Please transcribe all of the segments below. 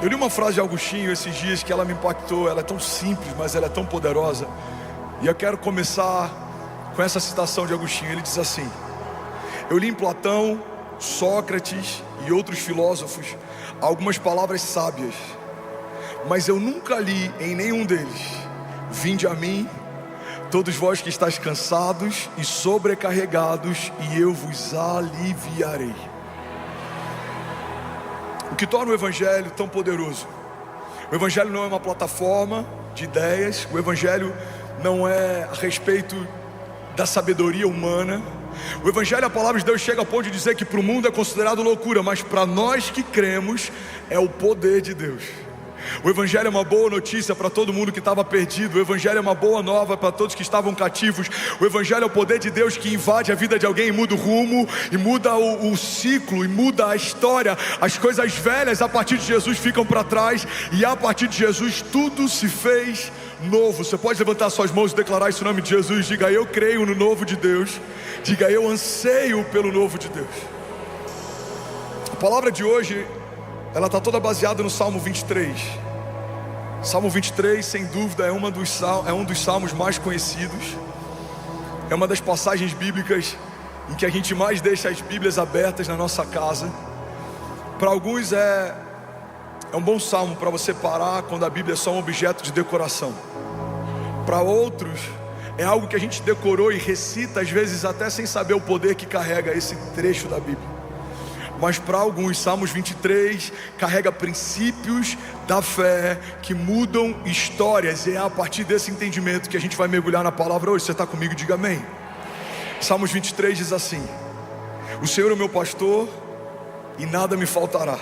Eu li uma frase de Agostinho esses dias que ela me impactou. Ela é tão simples, mas ela é tão poderosa. E eu quero começar com essa citação de Agostinho. Ele diz assim: eu li em Platão, Sócrates e outros filósofos algumas palavras sábias, mas eu nunca li em nenhum deles: vinde a mim, todos vós que estáis cansados e sobrecarregados, e eu vos aliviarei. O que torna o Evangelho tão poderoso: o Evangelho não é uma plataforma de ideias, o Evangelho não é a respeito da sabedoria humana. O Evangelho, a palavra de Deus chega ao ponto de dizer que para o mundo é considerado loucura, mas para nós que cremos é o poder de Deus. O Evangelho é uma boa notícia para todo mundo que estava perdido. O Evangelho é uma boa nova para todos que estavam cativos. O Evangelho é o poder de Deus que invade a vida de alguém e muda o rumo, e muda o ciclo, e muda a história. As coisas velhas a partir de Jesus ficam para trás, e a partir de Jesus tudo se fez novo. Você pode levantar suas mãos e declarar isso em nome de Jesus. Diga: eu creio no novo de Deus. Diga: eu anseio pelo novo de Deus. A palavra de hoje, ela está toda baseada no Salmo 23. Salmo 23, sem dúvida, é um dos salmos mais conhecidos. É uma das passagens bíblicas em que a gente mais deixa as Bíblias abertas na nossa casa. Para alguns é um bom salmo para você parar quando a Bíblia é só um objeto de decoração. Para outros é algo que a gente decorou e recita, às vezes até sem saber o poder que carrega esse trecho da Bíblia. Mas para alguns, Salmos 23 carrega princípios da fé que mudam histórias. E é a partir desse entendimento que a gente vai mergulhar na palavra hoje. Você está comigo? Diga amém. Salmos 23 diz assim: o Senhor é o meu pastor e nada me faltará.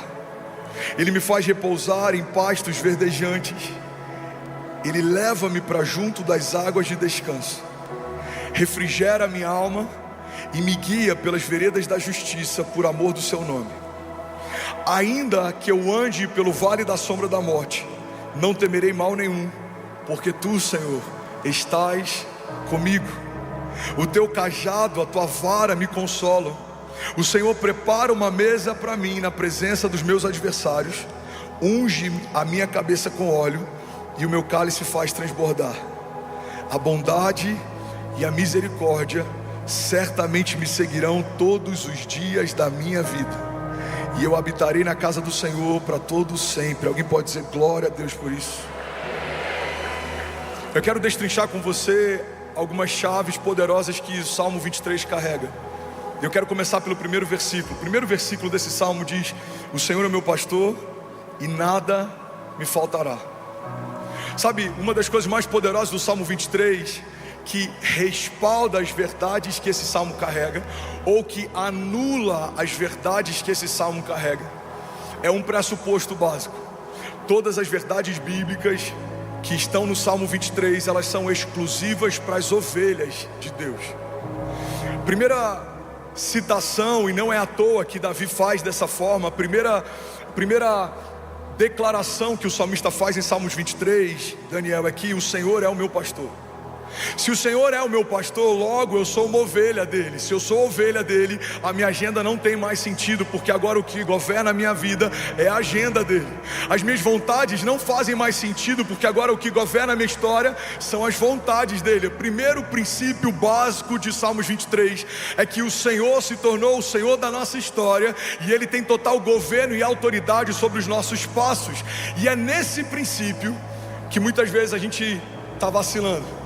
Ele me faz repousar em pastos verdejantes. Ele leva-me para junto das águas de descanso. Refrigera a minha alma e me guia pelas veredas da justiça, por amor do seu nome. Ainda que eu ande pelo vale da sombra da morte, não temerei mal nenhum, porque tu, Senhor, estás comigo. O teu cajado, a tua vara me consolam. O Senhor prepara uma mesa para mim na presença dos meus adversários. Unge a minha cabeça com óleo e o meu cálice faz transbordar. A bondade e a misericórdia certamente me seguirão todos os dias da minha vida, e eu habitarei na casa do Senhor para todo sempre. Alguém pode dizer glória a Deus por isso? Eu quero destrinchar com você algumas chaves poderosas que o Salmo 23 carrega. Eu quero começar pelo primeiro versículo. O primeiro versículo desse salmo diz: o Senhor é meu pastor e nada me faltará. Sabe, uma das coisas mais poderosas do Salmo 23, que respalda as verdades que esse salmo carrega, ou que anula as verdades que esse salmo carrega, é um pressuposto básico. Todas as verdades bíblicas que estão no Salmo 23, elas são exclusivas para as ovelhas de Deus. Primeira citação, e não é à toa que Davi faz dessa forma, a primeira declaração que o salmista faz em Salmos 23, Daniel, é que o Senhor é o meu pastor. Se o Senhor é o meu pastor, logo eu sou uma ovelha dele. Se eu sou ovelha dele, a minha agenda não tem mais sentido, porque agora o que governa a minha vida é a agenda dele. As minhas vontades não fazem mais sentido, porque agora o que governa a minha história são as vontades dele. O primeiro princípio básico de Salmos 23 é que o Senhor se tornou o Senhor da nossa história, e ele tem total governo e autoridade sobre os nossos passos. E é nesse princípio que muitas vezes a gente está vacilando.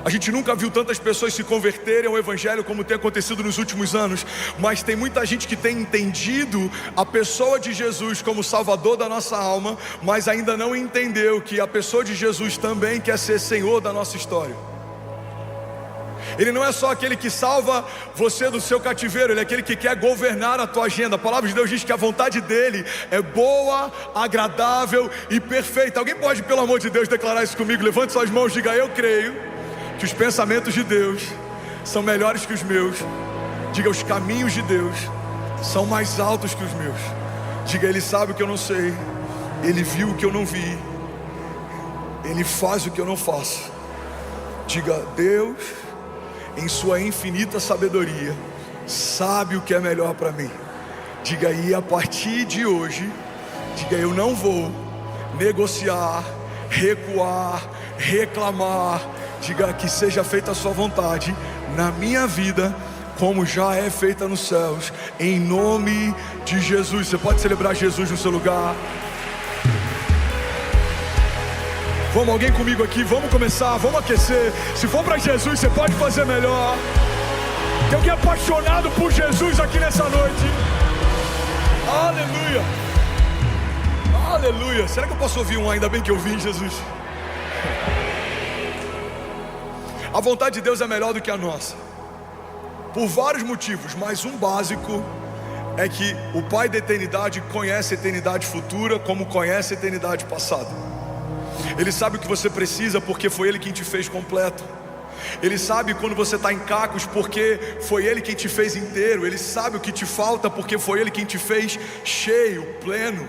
A gente nunca viu tantas pessoas se converterem ao Evangelho como tem acontecido nos últimos anos, mas tem muita gente que tem entendido a pessoa de Jesus como Salvador da nossa alma, mas ainda não entendeu que a pessoa de Jesus também quer ser Senhor da nossa história. Ele não é só aquele que salva você do seu cativeiro, ele é aquele que quer governar a tua agenda. A palavra de Deus diz que a vontade dele é boa, agradável e perfeita. Alguém pode, pelo amor de Deus, declarar isso comigo? Levante suas mãos e diga: eu creio que os pensamentos de Deus são melhores que os meus. Diga: os caminhos de Deus são mais altos que os meus. Diga: ele sabe o que eu não sei, ele viu o que eu não vi, ele faz o que eu não faço. Diga: Deus, em sua infinita sabedoria, sabe o que é melhor para mim. Diga: e a partir de hoje Diga: eu não vou negociar, recuar, reclamar. Diga: que seja feita a sua vontade na minha vida, como já é feita nos céus, em nome de Jesus. Você pode celebrar Jesus no seu lugar. Vamos, alguém comigo aqui, vamos começar, vamos aquecer. Se for para Jesus, você pode fazer melhor. Tem alguém apaixonado por Jesus aqui nessa noite? Aleluia, aleluia. Será que eu posso ouvir um ainda bem que eu vim, Jesus? A vontade de Deus é melhor do que a nossa, por vários motivos, mas um básico é que o Pai da eternidade conhece a eternidade futura como conhece a eternidade passada. Ele sabe o que você precisa porque foi Ele quem te fez completo. Ele sabe quando você está em cacos porque foi Ele quem te fez inteiro. Ele sabe o que te falta porque foi Ele quem te fez cheio, pleno.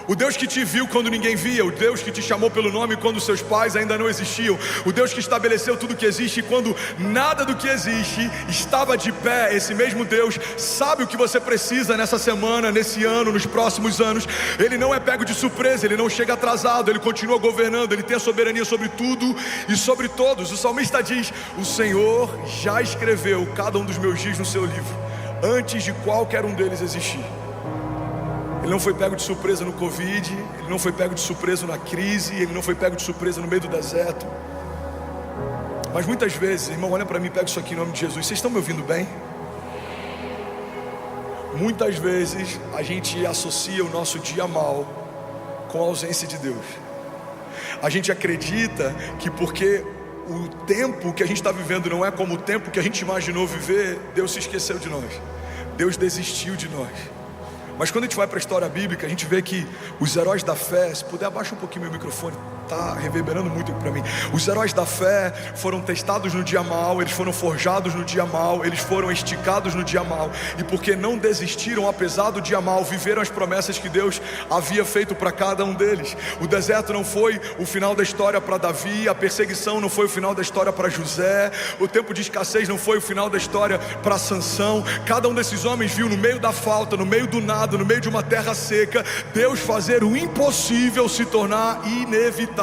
O Deus que te viu quando ninguém via, o Deus que te chamou pelo nome quando seus pais ainda não existiam, o Deus que estabeleceu tudo que existe quando nada do que existe estava de pé. Esse mesmo Deus sabe o que você precisa nessa semana, nesse ano, nos próximos anos. Ele não é pego de surpresa, Ele não chega atrasado, Ele continua governando, Ele tem a soberania sobre tudo e sobre todos. O salmista diz: o Senhor já escreveu cada um dos meus dias no seu livro, antes de qualquer um deles existir. Ele não foi pego de surpresa no Covid, Ele não foi pego de surpresa na crise, Ele não foi pego de surpresa no meio do deserto. Mas muitas vezes, irmão, olha para mim, pega isso aqui em nome de Jesus. Vocês estão me ouvindo bem? Muitas vezes a gente associa o nosso dia mal com a ausência de Deus. A gente acredita que porque o tempo que a gente está vivendo não é como o tempo que a gente imaginou viver, Deus se esqueceu de nós, Deus desistiu de nós. Mas quando a gente vai para a história bíblica, a gente vê que os heróis da fé, se puder abaixa um pouquinho meu microfone, está reverberando muito aqui para mim. Os heróis da fé foram testados no dia mal, eles foram forjados no dia mal, eles foram esticados no dia mal, e porque não desistiram apesar do dia mal, viveram as promessas que Deus havia feito para cada um deles. O deserto não foi o final da história para Davi, a perseguição não foi o final da história para José, o tempo de escassez não foi o final da história para Sansão. Cada um desses homens viu no meio da falta, no meio do nada, no meio de uma terra seca, Deus fazer o impossível se tornar inevitável.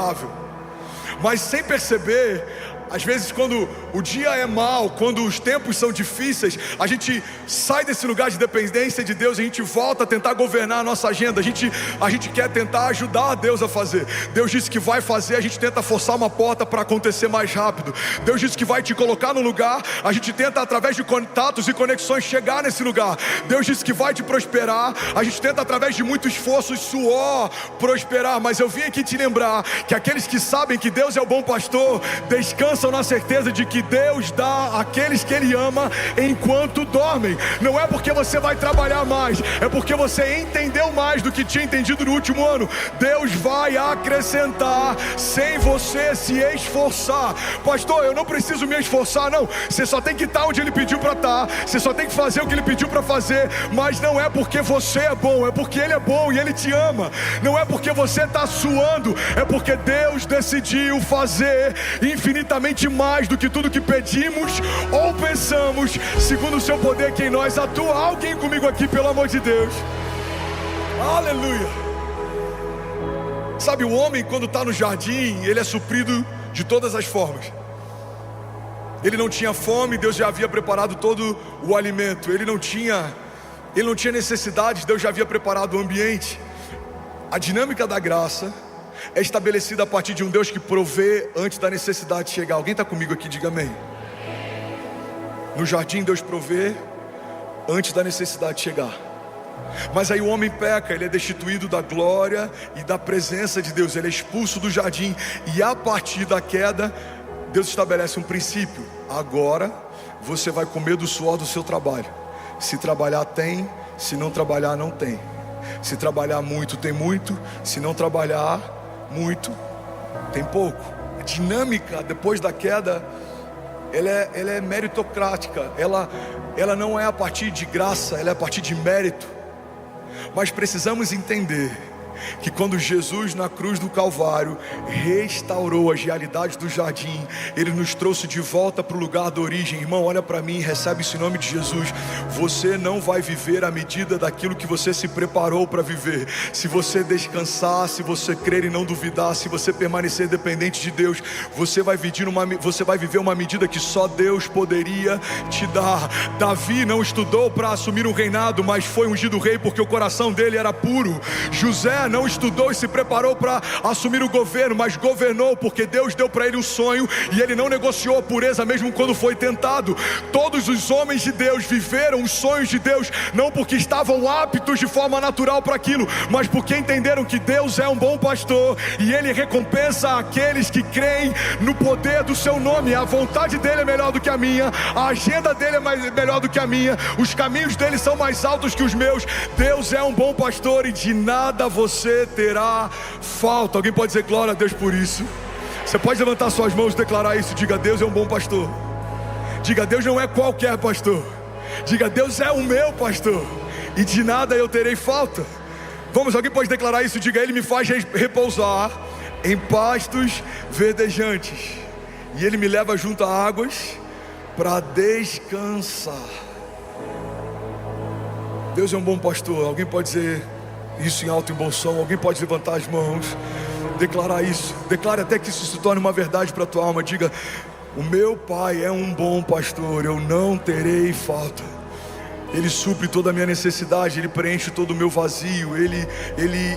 Mas sem perceber, às vezes quando o dia é mau, quando os tempos são difíceis, a gente sai desse lugar de dependência de Deus, a gente volta a tentar governar a nossa agenda, a gente quer tentar ajudar a Deus a fazer. Deus disse que vai fazer, a gente tenta forçar uma porta para acontecer mais rápido. Deus disse que vai te colocar no lugar, a gente tenta através de contatos e conexões chegar nesse lugar. Deus disse que vai te prosperar, a gente tenta através de muito esforço e suor prosperar. Mas eu vim aqui te lembrar que aqueles que sabem que Deus é o bom pastor, descansam na certeza de que Deus dá àqueles que Ele ama enquanto dormem. Não é porque você vai trabalhar mais, é porque você entendeu mais do que tinha entendido no último ano. Deus vai acrescentar sem você se esforçar. Pastor, eu não preciso me esforçar, não. Você só tem que estar onde Ele pediu para estar, você só tem que fazer o que Ele pediu para fazer. Mas não é porque você é bom, é porque Ele é bom e Ele te ama. Não é porque você está suando, é porque Deus decidiu fazer infinitamente mais do que tudo que pedimos ou pensamos, segundo o seu poder que em nós atua. Alguém comigo aqui, pelo amor de Deus. Aleluia. Sabe, o homem quando está no jardim, ele é suprido de todas as formas. Ele não tinha fome, Deus já havia preparado todo o alimento. Ele não tinha necessidade, Deus já havia preparado o ambiente. A dinâmica da graça é estabelecida a partir de um Deus que provê antes da necessidade chegar. Alguém está comigo aqui? Diga amém. No jardim Deus provê antes da necessidade chegar. Mas aí o homem peca, ele é destituído da glória e da presença de Deus, ele é expulso do jardim. E a partir da queda, Deus estabelece um princípio: agora você vai comer do suor do seu trabalho. Se trabalhar tem, se não trabalhar não tem. Se trabalhar muito tem muito, se não trabalhar muito, tem pouco. A dinâmica depois da queda, ela é meritocrática. Ela não é a partir de graça, ela é a partir de mérito. Mas precisamos entender que quando Jesus na cruz do Calvário restaurou as realidades do jardim, Ele nos trouxe de volta para o lugar da origem. Irmão, olha para mim, recebe esse nome de Jesus. Você não vai viver à medida daquilo que você se preparou para viver. Se você descansar, se você crer e não duvidar, se você permanecer dependente de Deus, você vai viver uma medida que só Deus poderia te dar. Davi não estudou para assumir um reinado, mas foi ungido rei porque o coração dele era puro. José não estudou e se preparou para assumir o governo, mas governou porque Deus deu para ele um sonho e ele não negociou a pureza mesmo quando foi tentado. Todos os homens de Deus viveram os sonhos de Deus, não porque estavam aptos de forma natural para aquilo, mas porque entenderam que Deus é um bom pastor e Ele recompensa aqueles que creem no poder do seu nome. A vontade dele é melhor do que a minha, a agenda dele é melhor do que a minha, os caminhos dele são mais altos que os meus. Deus é um bom pastor e de nada você terá falta. Alguém pode dizer glória a Deus por isso? Você pode levantar suas mãos e declarar isso. Diga: Deus é um bom pastor. Diga: Deus não é qualquer pastor. Diga: Deus é o meu pastor e de nada eu terei falta. Vamos, alguém pode declarar isso? Diga: Ele me faz repousar em pastos verdejantes e Ele me leva junto a águas para descansar. Deus é um bom pastor. Alguém pode dizer isso em alto e bom som? Alguém pode levantar as mãos, declarar isso? Declare até que isso se torne uma verdade para a tua alma. Diga: o meu Pai é um bom pastor, eu não terei falta. Ele supre toda a minha necessidade, Ele preenche todo o meu vazio, Ele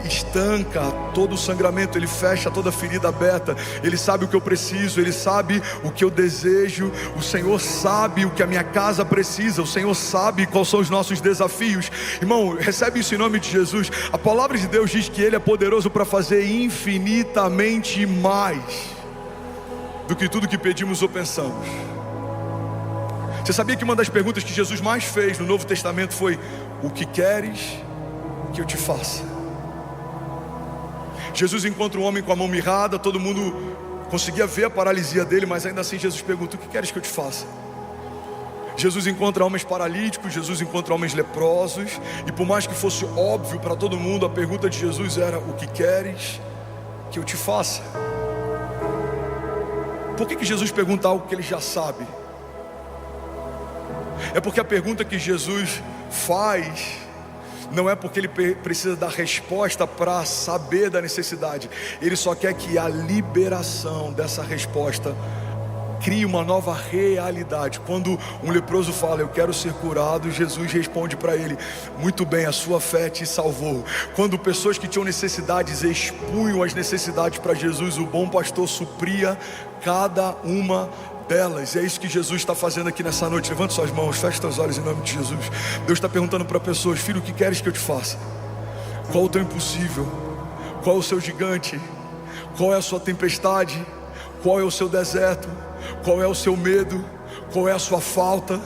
estanca todo o sangramento, Ele fecha toda a ferida aberta. Ele sabe o que eu preciso, Ele sabe o que eu desejo. O Senhor sabe o que a minha casa precisa, o Senhor sabe quais são os nossos desafios. Irmão, recebe isso em nome de Jesus. A palavra de Deus diz que Ele é poderoso para fazer infinitamente mais do que tudo que pedimos ou pensamos. Você sabia que uma das perguntas que Jesus mais fez no Novo Testamento foi: o que queres que eu te faça? Jesus encontra um homem com a mão mirrada, todo mundo conseguia ver a paralisia dele, mas ainda assim Jesus pergunta: o que queres que eu te faça? Jesus encontra homens paralíticos, Jesus encontra homens leprosos, e por mais que fosse óbvio para todo mundo, a pergunta de Jesus era: o que queres que eu te faça? Por que Jesus pergunta algo que ele já sabe? É porque a pergunta que Jesus faz não é porque Ele precisa dar resposta para saber da necessidade. Ele só quer que a liberação dessa resposta crie uma nova realidade. Quando um leproso fala: eu quero ser curado, Jesus responde para ele: muito bem, a sua fé te salvou. Quando pessoas que tinham necessidades expunham as necessidades para Jesus, o bom pastor supria cada uma delas. E é isso que Jesus está fazendo aqui nessa noite. Levanta suas mãos, fecha seus olhos em nome de Jesus. Deus está perguntando para pessoas: filho, o que queres que eu te faça? Qual o teu impossível? Qual é o seu gigante? Qual é a sua tempestade? Qual é o seu deserto? Qual é o seu medo? Qual é a sua falta?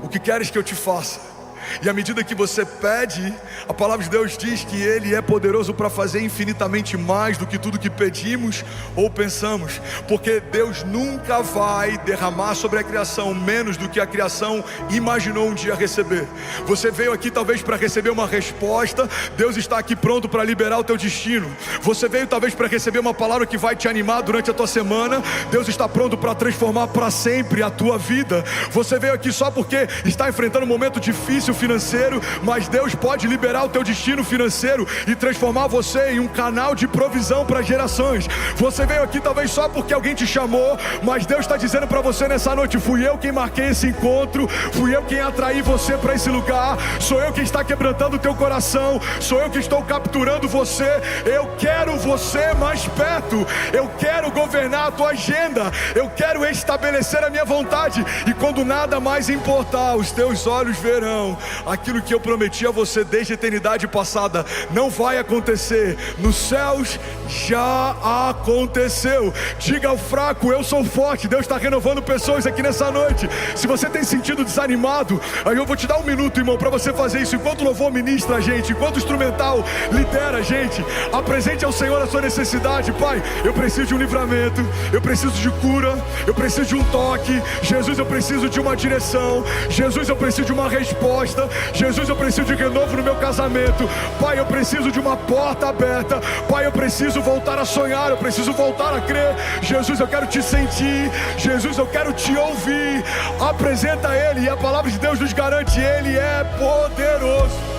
O que queres que eu te faça? E à medida que você pede, a palavra de Deus diz que Ele é poderoso para fazer infinitamente mais do que tudo que pedimos ou pensamos. Porque Deus nunca vai derramar sobre a criação menos do que a criação imaginou um dia receber. Você veio aqui talvez para receber uma resposta, Deus está aqui pronto para liberar o teu destino. Você veio talvez para receber uma palavra que vai te animar durante a tua semana, Deus está pronto para transformar para sempre a tua vida. Você veio aqui só porque está enfrentando um momento difícil financeiro, mas Deus pode liberar o teu destino financeiro e transformar você em um canal de provisão para gerações. Você veio aqui talvez só porque alguém te chamou, mas Deus está dizendo para você nessa noite: fui eu quem marquei esse encontro, fui eu quem atraí você para esse lugar, sou eu quem está quebrantando o teu coração, sou eu que estou capturando você. Eu quero você mais perto, eu quero governar a tua agenda, eu quero estabelecer a minha vontade, e quando nada mais importar, os teus olhos verão aquilo que eu prometi a você desde a eternidade passada. Não vai acontecer, nos céus já aconteceu. Diga ao fraco: eu sou forte. Deus está renovando pessoas aqui nessa noite. Se você tem sentido desanimado, aí eu vou te dar um minuto, irmão, para você fazer isso. Enquanto o louvor ministra a gente, enquanto o instrumental lidera a gente, apresente ao Senhor a sua necessidade. Pai, eu preciso de um livramento, eu preciso de cura, eu preciso de um toque. Jesus, eu preciso de uma direção. Jesus, eu preciso de uma resposta. resposta. Jesus, eu preciso de renovo no meu casamento. Pai, eu preciso de uma porta aberta. Pai, eu preciso voltar a sonhar, eu preciso voltar a crer. Jesus, eu quero te sentir. Jesus, eu quero te ouvir. Apresenta Ele, e a palavra de Deus nos garante: Ele é poderoso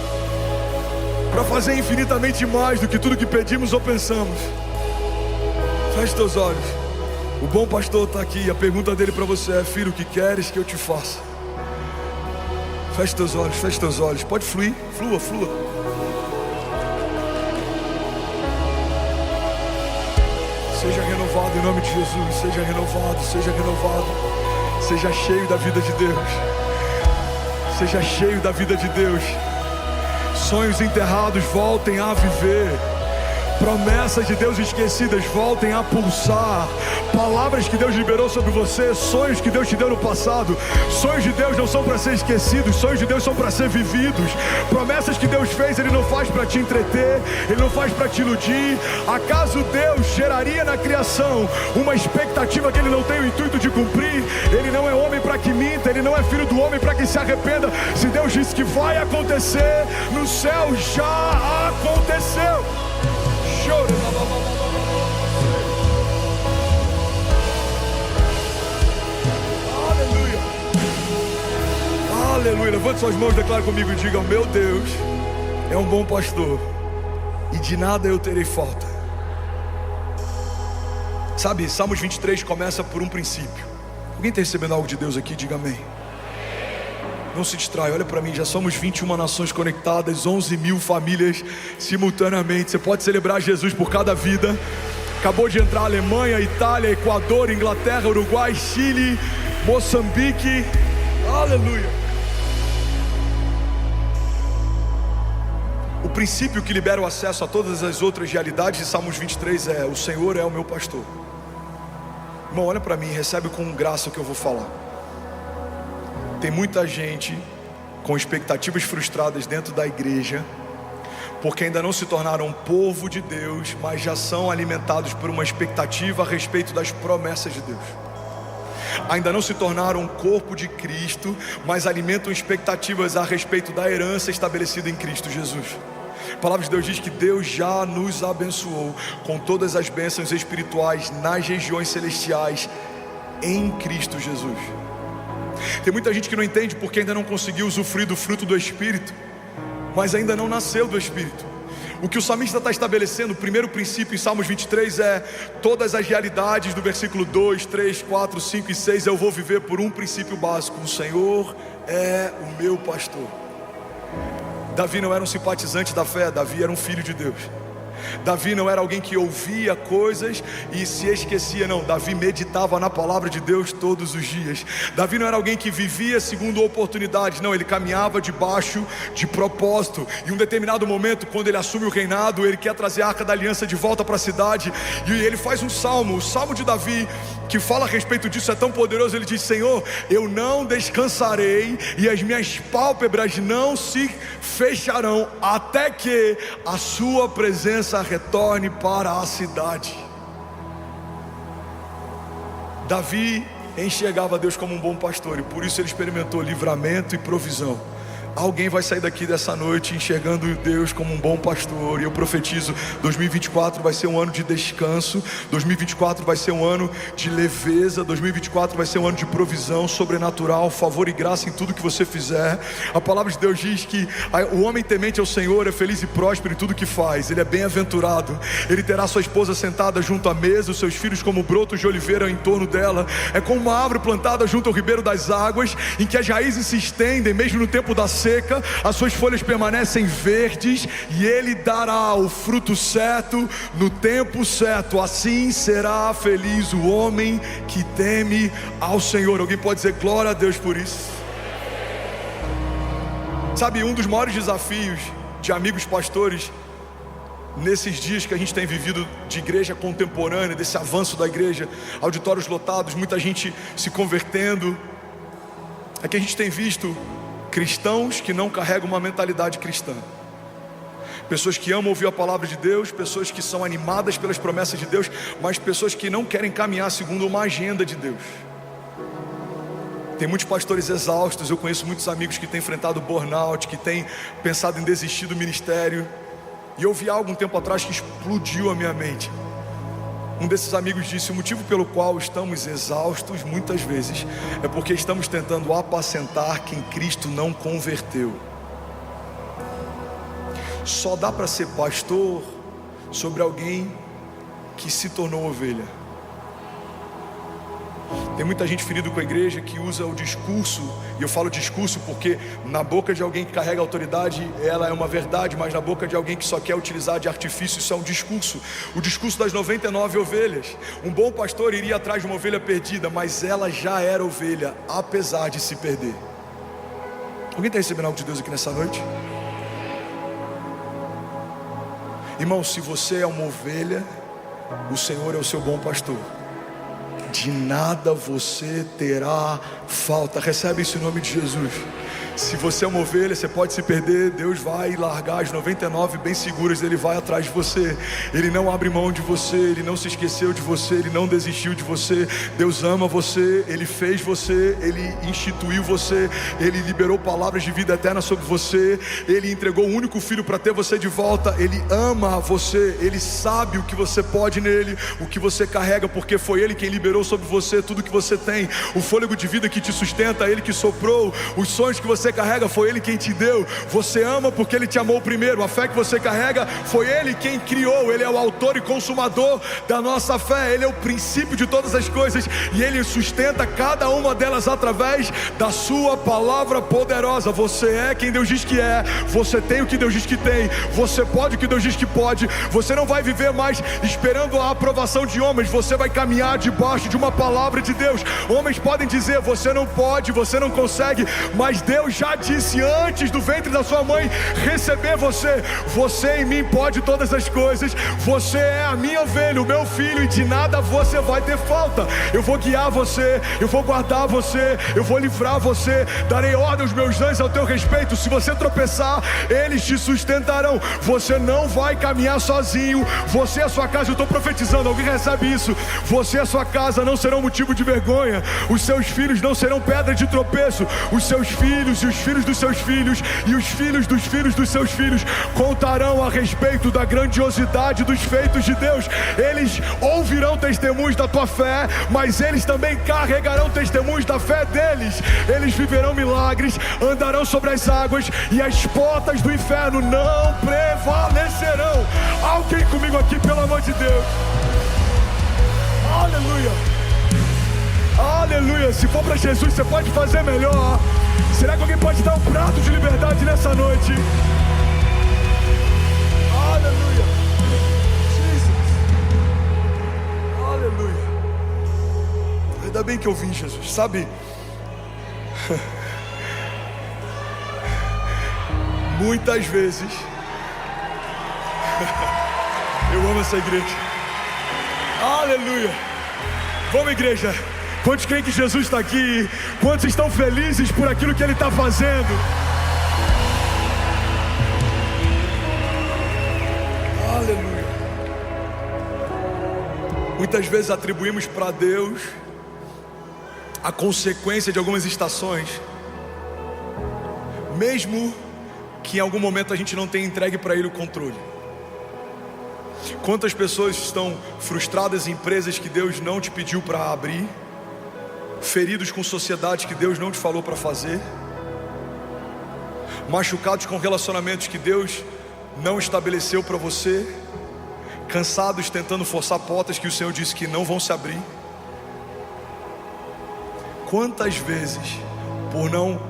para fazer infinitamente mais do que tudo que pedimos ou pensamos. Feche teus olhos. O bom pastor está aqui. A pergunta dele para você é: filho, o que queres que eu te faça? Feche teus olhos, feche teus olhos. Pode fluir, flua, flua. Seja renovado em nome de Jesus. Seja renovado, seja renovado. Seja cheio da vida de Deus. Seja cheio da vida de Deus. Sonhos enterrados voltem a viver. Promessas de Deus esquecidas voltem a pulsar. Palavras que Deus liberou sobre você. Sonhos que Deus te deu no passado. Sonhos de Deus não são para ser esquecidos. Sonhos de Deus são para ser vividos. Promessas que Deus fez, Ele não faz para te entreter. Ele não faz para te iludir. Acaso Deus geraria na criação uma expectativa que Ele não tem o intuito de cumprir? Ele não é homem para que minta. Ele não é filho do homem para que se arrependa. Se Deus disse que vai acontecer, no céu já aconteceu. Aleluia. Aleluia. Levante suas mãos, declare comigo e diga: meu Deus é um bom pastor e de nada eu terei falta. Sabe, Salmos 23 começa por um princípio. Alguém está recebendo algo de Deus aqui? Diga amém. Não se distrai, olha para mim, já somos 21 nações conectadas, 11 mil famílias simultaneamente. Você pode celebrar Jesus por cada vida. Acabou de entrar Alemanha, Itália, Equador, Inglaterra, Uruguai, Chile, Moçambique. Aleluia. O princípio que libera o acesso a todas as outras realidades de Salmos 23 é: o Senhor é o meu pastor. Irmão, olha para mim, recebe com graça o que eu vou falar. Tem muita gente com expectativas frustradas dentro da igreja, porque ainda não se tornaram povo de Deus, mas já são alimentados por uma expectativa a respeito das promessas de Deus. Ainda não se tornaram corpo de Cristo, mas alimentam expectativas a respeito da herança estabelecida em Cristo Jesus. A palavra de Deus diz que Deus já nos abençoou com todas as bênçãos espirituais nas regiões celestiais em Cristo Jesus. Tem muita gente que não entende porque ainda não conseguiu usufruir do fruto do Espírito, mas ainda não nasceu do Espírito. O que o salmista está estabelecendo, o primeiro princípio em Salmos 23 é: todas as realidades do versículo 2, 3, 4, 5 e 6 eu vou viver por um princípio básico: o Senhor é o meu pastor. Davi não era um simpatizante da fé, Davi era um filho de Deus. Davi não era alguém que ouvia coisas e se esquecia, não. Davi meditava na palavra de Deus todos os dias. Davi não era alguém que vivia segundo oportunidades, não. Ele caminhava debaixo de propósito. Em um determinado momento, quando ele assume o reinado, ele quer trazer a Arca da Aliança de volta para a cidade, e ele faz um salmo, o salmo de Davi, que fala a respeito disso, é tão poderoso. Ele diz: Senhor, eu não descansarei e as minhas pálpebras não se fecharão até que a sua presença retorne para a cidade. Davi enxergava Deus como um bom pastor, e por isso ele experimentou livramento e provisão. Alguém vai sair daqui dessa noite enxergando Deus como um bom pastor, e eu profetizo: 2024 vai ser um ano de descanso, 2024 vai ser um ano de leveza, 2024 vai ser um ano de provisão sobrenatural, favor e graça em tudo que você fizer. A palavra de Deus diz que o homem temente ao Senhor é feliz e próspero em tudo que faz. Ele é bem-aventurado, ele terá sua esposa sentada junto à mesa, os seus filhos como brotos de oliveira em torno dela. É como uma árvore plantada junto ao ribeiro das águas, em que as raízes se estendem mesmo no tempo da seca, as suas folhas permanecem verdes, e ele dará o fruto certo no tempo certo. Assim será feliz o homem que teme ao Senhor. Alguém pode dizer glória a Deus por isso? Sabe, um dos maiores desafios de amigos pastores nesses dias que a gente tem vivido de igreja contemporânea, desse avanço da igreja, auditórios lotados, muita gente se convertendo, é que a gente tem visto cristãos que não carregam uma mentalidade cristã. Pessoas que amam ouvir a palavra de Deus, pessoas que são animadas pelas promessas de Deus, mas pessoas que não querem caminhar segundo uma agenda de Deus. Tem muitos pastores exaustos, eu conheço muitos amigos que têm enfrentado burnout, que têm pensado em desistir do ministério. E eu vi algo um tempo atrás que explodiu a minha mente. Um desses amigos disse: o motivo pelo qual estamos exaustos muitas vezes é porque estamos tentando apacentar quem Cristo não converteu. Só dá para ser pastor sobre alguém que se tornou ovelha. Tem muita gente ferida com a igreja que usa o discurso, e eu falo discurso porque na boca de alguém que carrega autoridade ela é uma verdade, mas na boca de alguém que só quer utilizar de artifício, isso é um discurso. O discurso das 99 ovelhas. Um bom pastor iria atrás de uma ovelha perdida, mas ela já era ovelha, apesar de se perder. Alguém está recebendo algo de Deus aqui nessa noite? Irmão, se você é uma ovelha, o Senhor é o seu bom pastor. De nada você terá falta. Recebe isso em nome de Jesus. Se você é uma ovelha, você pode se perder, Deus vai largar as 99 bem seguras. Ele vai atrás de você. Ele não abre mão de você. Ele não se esqueceu de você. Ele não desistiu de você. Deus ama você. Ele fez você. Ele instituiu você. Ele liberou palavras de vida eterna sobre você. Ele entregou o único filho para ter você de volta. Ele ama você. Ele sabe o que você pode nele, o que você carrega, porque foi Ele quem liberou sobre você tudo que você tem. O fôlego de vida que te sustenta, Ele que soprou. Os sonhos que você carrega, foi Ele quem te deu. Você ama porque Ele te amou primeiro. A fé que você carrega, foi Ele quem criou. Ele é o autor e consumador da nossa fé. Ele é o princípio de todas as coisas, e Ele sustenta cada uma delas através da sua palavra poderosa. Você é quem Deus diz que é. Você tem o que Deus diz que tem. Você pode o que Deus diz que pode. Você não vai viver mais esperando a aprovação de homens. Você vai caminhar debaixo de uma palavra de Deus. Homens podem dizer: você não pode, você não consegue, mas Deus já disse antes do ventre da sua mãe receber você: você em mim pode todas as coisas. Você é a minha ovelha, o meu filho, e de nada você vai ter falta. Eu vou guiar você, eu vou guardar você, eu vou livrar você, darei ordem aos meus anjos ao teu respeito. Se você tropeçar, eles te sustentarão. Você não vai caminhar sozinho. Você e a sua casa, eu estou profetizando, alguém recebe isso? Você e a sua casa não serão motivo de vergonha. Os seus filhos não serão pedra de tropeço. Os seus filhos e os filhos dos seus filhos e os filhos dos seus filhos contarão a respeito da grandiosidade dos feitos de Deus. Eles ouvirão testemunhos da tua fé, mas eles também carregarão testemunhos da fé deles. Eles viverão milagres, andarão sobre as águas, e as portas do inferno não prevalecerão. Alguém comigo aqui, pelo amor de Deus. Aleluia. Aleluia. Se for para Jesus, você pode fazer melhor. Será que alguém pode dar um prato de liberdade nessa noite? Aleluia. Jesus. Aleluia. Ainda bem que eu vim, Jesus. Sabe, muitas vezes eu amo essa igreja. Aleluia. Vamos, igreja. Quantos creem que Jesus está aqui? Quantos estão felizes por aquilo que Ele está fazendo? Aleluia. Muitas vezes atribuímos para Deus a consequência de algumas estações, mesmo que em algum momento a gente não tenha entregue para Ele o controle. Quantas pessoas estão frustradas em empresas que Deus não te pediu para abrir, feridos com sociedade que Deus não te falou para fazer, machucados com relacionamentos que Deus não estabeleceu para você, cansados tentando forçar portas que o Senhor disse que não vão se abrir. Quantas vezes, por não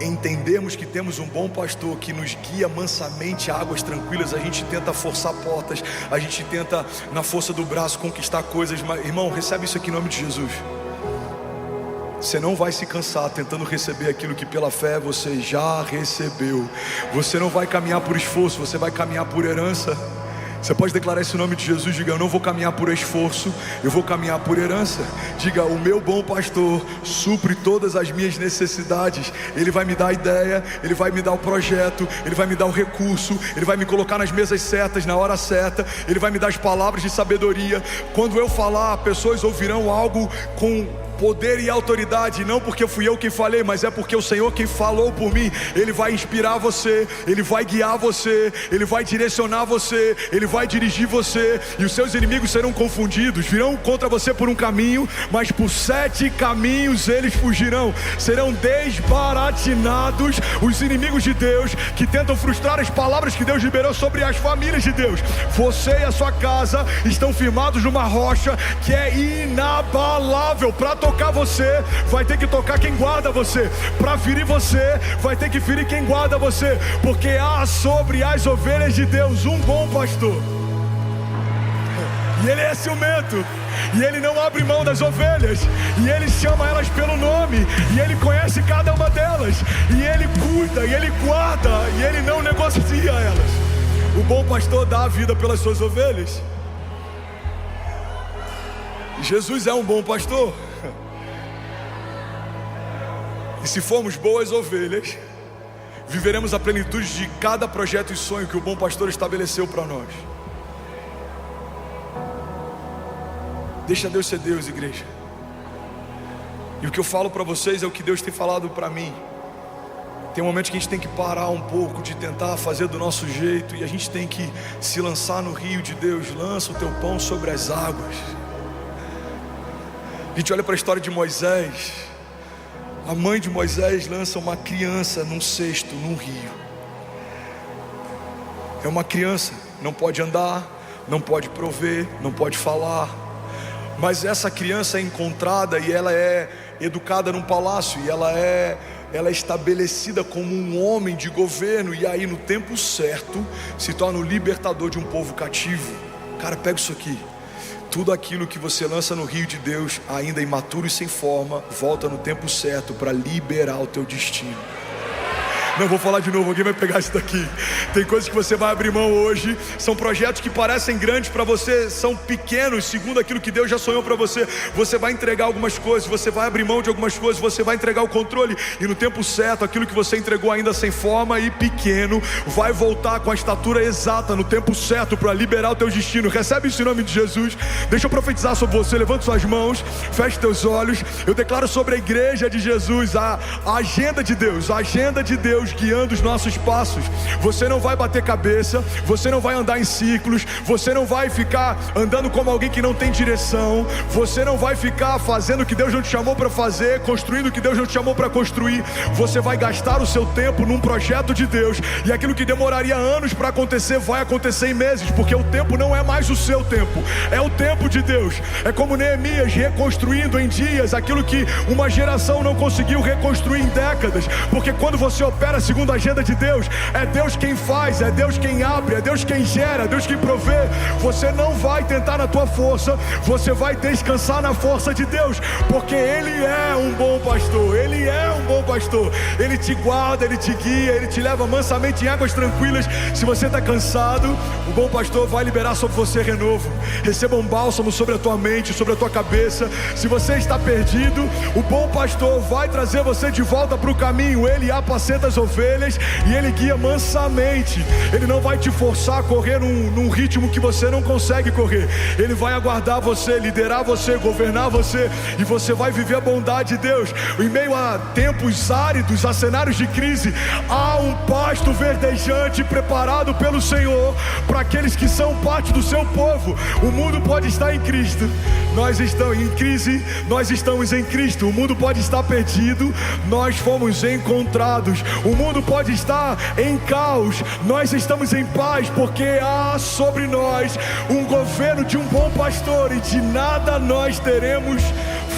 entendermos que temos um bom pastor que nos guia mansamente a águas tranquilas, a gente tenta forçar portas, a gente tenta na força do braço conquistar coisas. Mas, irmão, recebe isso aqui em nome de Jesus. Você não vai se cansar tentando receber aquilo que pela fé você já recebeu. Você não vai caminhar por esforço, você vai caminhar por herança. Você pode declarar esse nome de Jesus. Diga: eu não vou caminhar por esforço, eu vou caminhar por herança. Diga: o meu bom pastor supre todas as minhas necessidades. Ele vai me dar a ideia, Ele vai me dar o projeto, Ele vai me dar o recurso, Ele vai me colocar nas mesas certas, na hora certa. Ele vai me dar as palavras de sabedoria. Quando eu falar, pessoas ouvirão algo com poder e autoridade, não porque fui eu quem falei, mas é porque o Senhor quem falou por mim. Ele vai inspirar você, Ele vai guiar você, Ele vai direcionar você, Ele vai dirigir você, e os seus inimigos serão confundidos, virão contra você por um caminho, mas por 7 caminhos eles fugirão. Serão desbaratinados os inimigos de Deus que tentam frustrar as palavras que Deus liberou sobre as famílias de Deus. Você e a sua casa estão firmados numa rocha que é inabalável. Para tocar você, vai ter que tocar quem guarda você. Para ferir você, vai ter que ferir quem guarda você. Porque há sobre as ovelhas de Deus um bom pastor. E ele é ciumento, e ele não abre mão das ovelhas, e ele chama elas pelo nome, e ele conhece cada uma delas, e ele cuida, e ele guarda, e ele não negocia elas. O bom pastor dá a vida pelas suas ovelhas. Jesus é um bom pastor. E se formos boas ovelhas, viveremos a plenitude de cada projeto e sonho que o bom pastor estabeleceu para nós. Deixa Deus ser Deus, igreja. E o que eu falo para vocês é o que Deus tem falado para mim. Tem momentos que a gente tem que parar um pouco de tentar fazer do nosso jeito, e a gente tem que se lançar no rio de Deus. Lança o teu pão sobre as águas. A gente olha para a história de Moisés. A mãe de Moisés lança uma criança num cesto, num rio. É uma criança, não pode andar, não pode prover, não pode falar. Mas essa criança é encontrada e ela é educada num palácio, e ela é estabelecida como um homem de governo, e aí no tempo certo se torna o libertador de um povo cativo. Cara, pega isso aqui. Tudo aquilo que você lança no rio de Deus, ainda imaturo e sem forma, volta no tempo certo para liberar o teu destino. Não, vou falar de novo, alguém vai pegar isso daqui. Tem coisas que você vai abrir mão hoje. São projetos que parecem grandes para você, são pequenos segundo aquilo que Deus já sonhou para você. Você vai entregar algumas coisas, você vai abrir mão de algumas coisas, você vai entregar o controle, e no tempo certo, aquilo que você entregou ainda sem forma e pequeno, vai voltar com a estatura exata no tempo certo para liberar o teu destino. Recebe isso em nome de Jesus. Deixa eu profetizar sobre você. Levanta suas mãos, feche teus olhos. Eu declaro sobre a igreja de Jesus a agenda de Deus, a agenda de Deus guiando os nossos passos. Você não vai bater cabeça, você não vai andar em ciclos, você não vai ficar andando como alguém que não tem direção, você não vai ficar fazendo o que Deus não te chamou para fazer, construindo o que Deus não te chamou para construir. Você vai gastar o seu tempo num projeto de Deus, e aquilo que demoraria anos para acontecer vai acontecer em meses, porque o tempo não é mais o seu tempo, é o tempo de Deus. É como Neemias reconstruindo em dias aquilo que uma geração não conseguiu reconstruir em décadas, porque quando você opera segundo a agenda de Deus, é Deus quem faz, é Deus quem abre, é Deus quem gera, é Deus quem provê. Você não vai tentar na tua força, você vai descansar na força de Deus, porque Ele é um bom pastor, Ele é um bom pastor. Ele te guarda, Ele te guia, Ele te leva mansamente em águas tranquilas. Se você está cansado, o bom pastor vai liberar sobre você renovo. Receba um bálsamo sobre a tua mente, sobre a tua cabeça. Se você está perdido, o bom pastor vai trazer você de volta para o caminho. Ele apacenta as ovelhas e Ele guia mansamente. Ele não vai te forçar a correr num ritmo que você não consegue correr. Ele vai aguardar você, liderar você, governar você, e você vai viver a bondade de Deus. Em meio a tempos áridos, a cenários de crise, há um pasto verdejante preparado pelo Senhor para aqueles que são parte do seu povo. O mundo pode estar em Cristo, nós estamos em crise, nós estamos em Cristo. O mundo pode estar perdido, nós fomos encontrados. O mundo pode estar em caos, nós estamos em paz, porque há sobre nós um governo de um bom pastor, e de nada nós teremos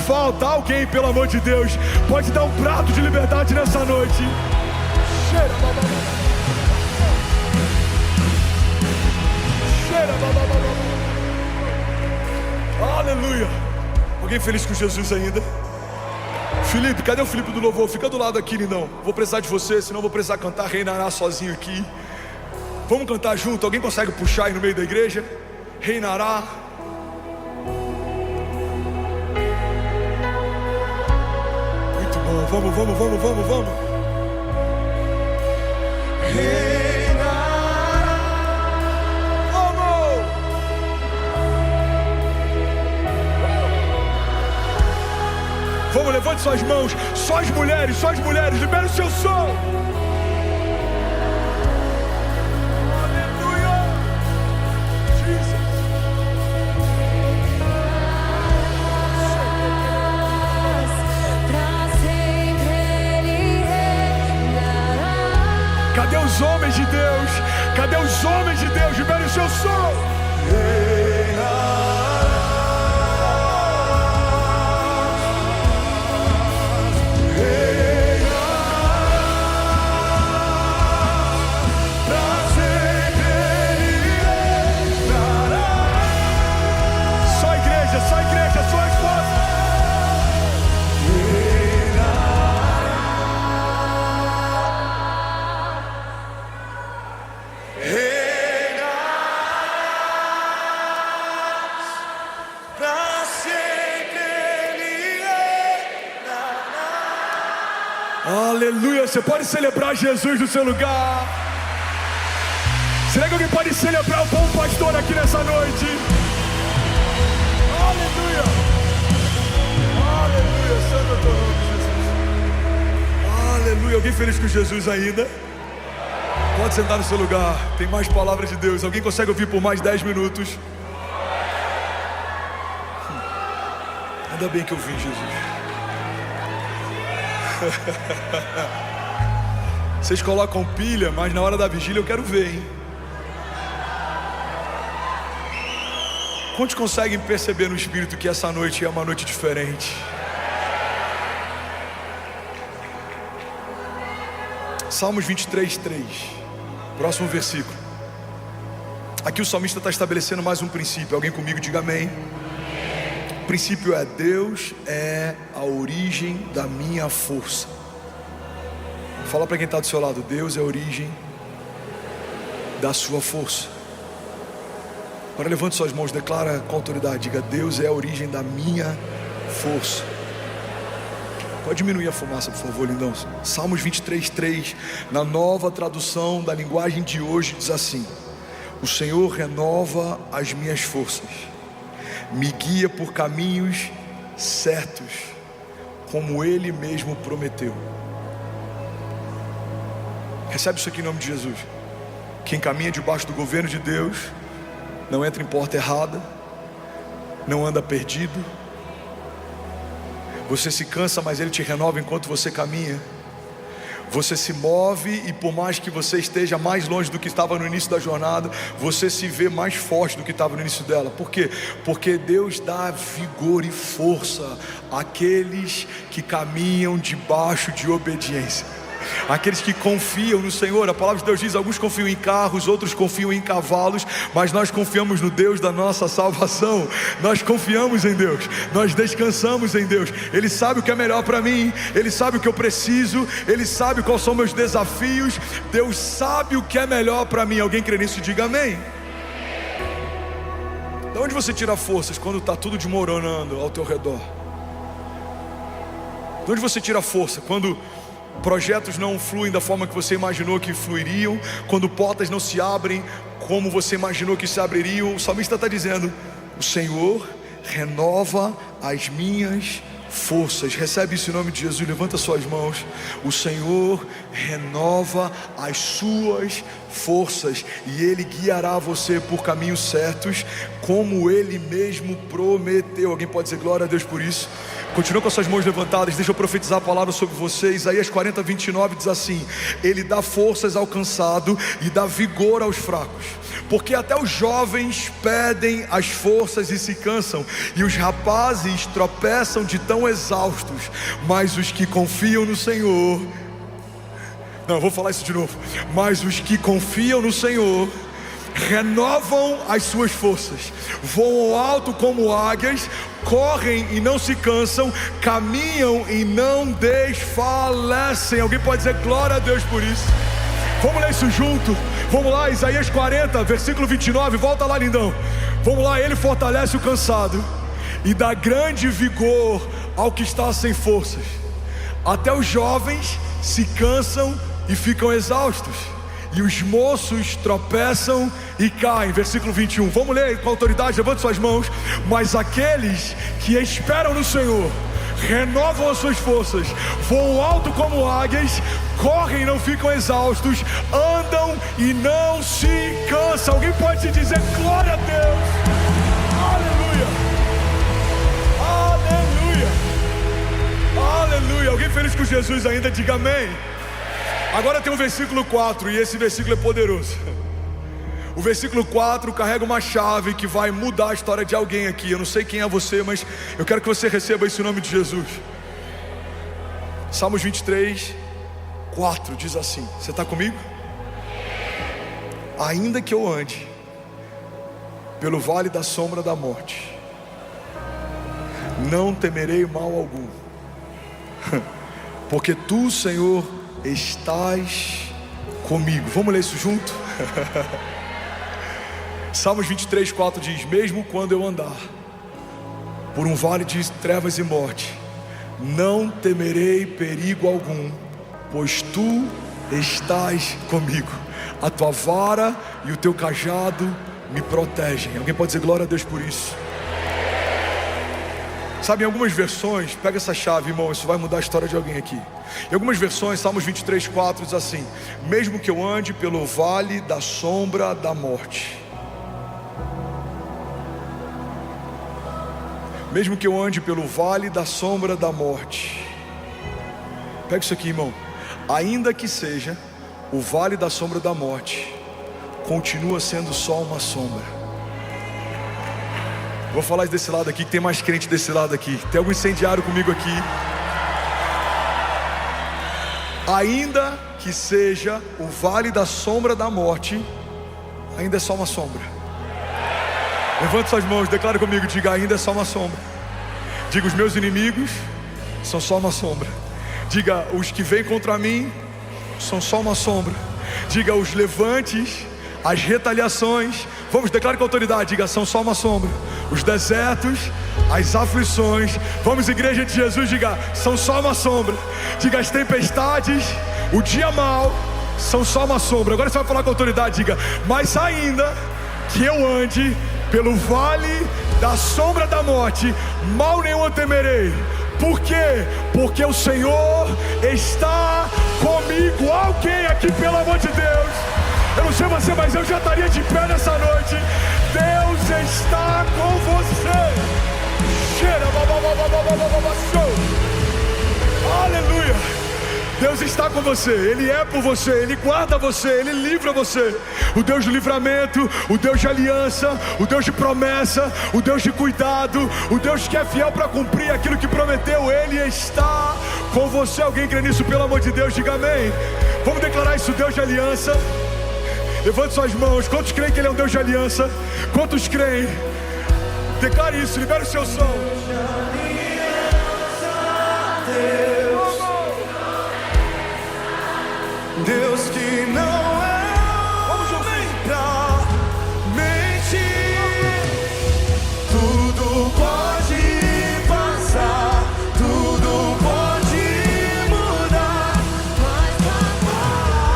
falta. Alguém, pelo amor de Deus, pode dar um prato de liberdade nessa noite? Aleluia. Alguém feliz com Jesus ainda? Felipe, cadê o Felipe do louvor? Fica do lado aqui, lindão. Vou precisar de você, senão vou precisar cantar Reinará sozinho aqui. Vamos cantar junto? Alguém consegue puxar aí no meio da igreja? Reinará. Muito bom, vamos. Vamos, levante suas mãos. Só as mulheres, libera o seu som. Aleluia. Jesus. Cadê os homens de Deus? Cadê os homens de Deus? Libera o seu som. Aleluia, você pode celebrar Jesus no seu lugar. Será que alguém pode celebrar o bom pastor aqui nessa noite? Aleluia. Aleluia, santo teu nome, Jesus. Aleluia, alguém feliz com Jesus ainda? Pode sentar no seu lugar, tem mais palavras de Deus. Alguém consegue ouvir por mais 10 minutos? Ainda bem que eu vim, Jesus. Vocês colocam pilha, mas na hora da vigília eu quero ver, hein? Quantos conseguem perceber no Espírito que essa noite é uma noite diferente? Salmos 23:3, próximo versículo. Aqui o salmista está estabelecendo mais um princípio. Alguém comigo diga amém. O princípio é: Deus é a origem da minha força. Fala para quem está do seu lado: Deus é a origem da sua força. Agora levante suas mãos, declara com autoridade, diga: Deus é a origem da minha força. Pode diminuir a fumaça, por favor, lindão. Salmos 23:3, na nova tradução da linguagem de hoje, diz assim: o Senhor renova as minhas forças, me guia por caminhos certos, como Ele mesmo prometeu. Recebe isso aqui em nome de Jesus. Quem caminha debaixo do governo de Deus não entra em porta errada, não anda perdido. Você se cansa, mas Ele te renova enquanto você caminha. Você se move e por mais que você esteja mais longe do que estava no início da jornada, você se vê mais forte do que estava no início dela. Por quê? Porque Deus dá vigor e força àqueles que caminham debaixo de obediência. Aqueles que confiam no Senhor. A palavra de Deus diz: alguns confiam em carros, outros confiam em cavalos, mas nós confiamos no Deus da nossa salvação. Nós confiamos em Deus, nós descansamos em Deus. Ele sabe o que é melhor para mim, Ele sabe o que eu preciso, Ele sabe quais são meus desafios. Deus sabe o que é melhor para mim. Alguém crê nisso? Diga amém. De onde você tira forças quando está tudo desmoronando ao teu redor? De onde você tira força quando projetos não fluem da forma que você imaginou que fluiriam, quando portas não se abrem como você imaginou que se abririam? O salmista está dizendo: o Senhor renova as minhas forças. Recebe isso em nome de Jesus, levanta suas mãos. O Senhor renova as suas forças e Ele guiará você por caminhos certos, como Ele mesmo prometeu. Alguém pode dizer glória a Deus por isso? Continua com as suas mãos levantadas, deixa eu profetizar a palavra sobre você. Isaías 40:29 diz assim: Ele dá forças ao cansado e dá vigor aos fracos. Porque até os jovens perdem as forças e se cansam, e os rapazes tropeçam de tão exaustos. Mas os que confiam no Senhor... Não, eu vou falar isso de novo. Mas os que confiam no Senhor renovam as suas forças, voam alto como águias, correm e não se cansam, caminham e não desfalecem. Alguém pode dizer glória a Deus por isso? Vamos ler isso junto? Vamos lá, Isaías 40, versículo 29, volta lá, lindão. Vamos lá: Ele fortalece o cansado e dá grande vigor ao que está sem forças. Até os jovens se cansam e ficam exaustos, e os moços tropeçam e caem. Versículo 21, vamos ler com autoridade, levante suas mãos. Mas aqueles que esperam no Senhor renovam as suas forças, voam alto como águias, correm e não ficam exaustos, andam e não se cansam. Alguém pode dizer glória a Deus? Aleluia! Aleluia! Aleluia! Alguém feliz com Jesus ainda? Diga amém. Agora tem o versículo 4 e esse versículo é poderoso. O versículo 4 carrega uma chave que vai mudar a história de alguém aqui. Eu não sei quem é você, mas eu quero que você receba isso em nome de Jesus. Salmos 23, 4 diz assim: você está comigo? Ainda que eu ande pelo vale da sombra da morte, não temerei mal algum, porque tu, Senhor, estás comigo. Vamos ler isso junto? Salmos 23, 4 diz: mesmo quando eu andar por um vale de trevas e morte, não temerei perigo algum, pois tu estás comigo. A tua vara e o teu cajado me protegem. Alguém pode dizer glória a Deus por isso? Sabe, em algumas versões, pega essa chave, irmão, isso vai mudar a história de alguém aqui. Em algumas versões, Salmos 23, 4 diz assim: mesmo que eu ande pelo vale da sombra da morte, mesmo que eu ande pelo vale da sombra da morte, pega isso aqui, irmão, ainda que seja o vale da sombra da morte, continua sendo só uma sombra. Vou falar desse lado aqui, que tem mais crente desse lado aqui. Tem algum incendiário comigo aqui? Ainda que seja o vale da sombra da morte, ainda é só uma sombra. Levante suas mãos, declare comigo, diga: ainda é só uma sombra. Diga: os meus inimigos são só uma sombra. Diga: os que vêm contra mim são só uma sombra. Diga: os levantes, as retaliações, vamos, declare com autoridade, diga: são só uma sombra. Os desertos, as aflições, vamos, igreja de Jesus, diga: são só uma sombra. Diga: as tempestades, o dia mau, são só uma sombra. Agora você vai falar com autoridade, diga: mas ainda que eu ande pelo vale da sombra da morte, mal nenhum eu temerei. Por quê? Porque o Senhor está comigo. Alguém aqui, pelo amor de Deus, eu não sei você, mas eu já estaria de pé nessa noite. Deus está com você. Aleluia. Deus está com você, Ele é por você, Ele guarda você, Ele livra você. O Deus do livramento, o Deus de aliança, o Deus de promessa, o Deus de cuidado, o Deus que é fiel para cumprir aquilo que prometeu, Ele está com você. Alguém crê nisso, pelo amor de Deus, diga amém. Vamos declarar isso: Deus de aliança. Levante suas mãos. Quantos creem que Ele é um Deus de aliança? Quantos creem? Declare isso, libere o seu som. Deus que não é homem pra mentir. Tudo pode passar, tudo pode mudar.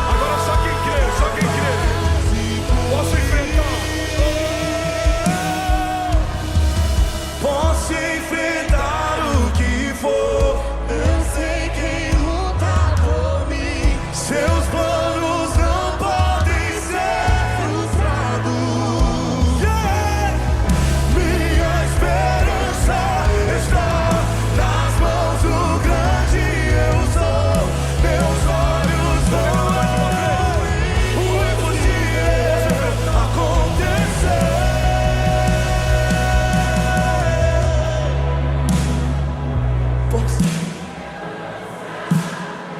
Agora só quem crê, só quem crê. Posso enfrentar. Posso enfrentar o que for. Eu sei quem luta por mim. Seus planos não podem ser frustrados. Minha esperança está nas mãos do grande eu sou. Meus olhos não veem o impossível acontecer.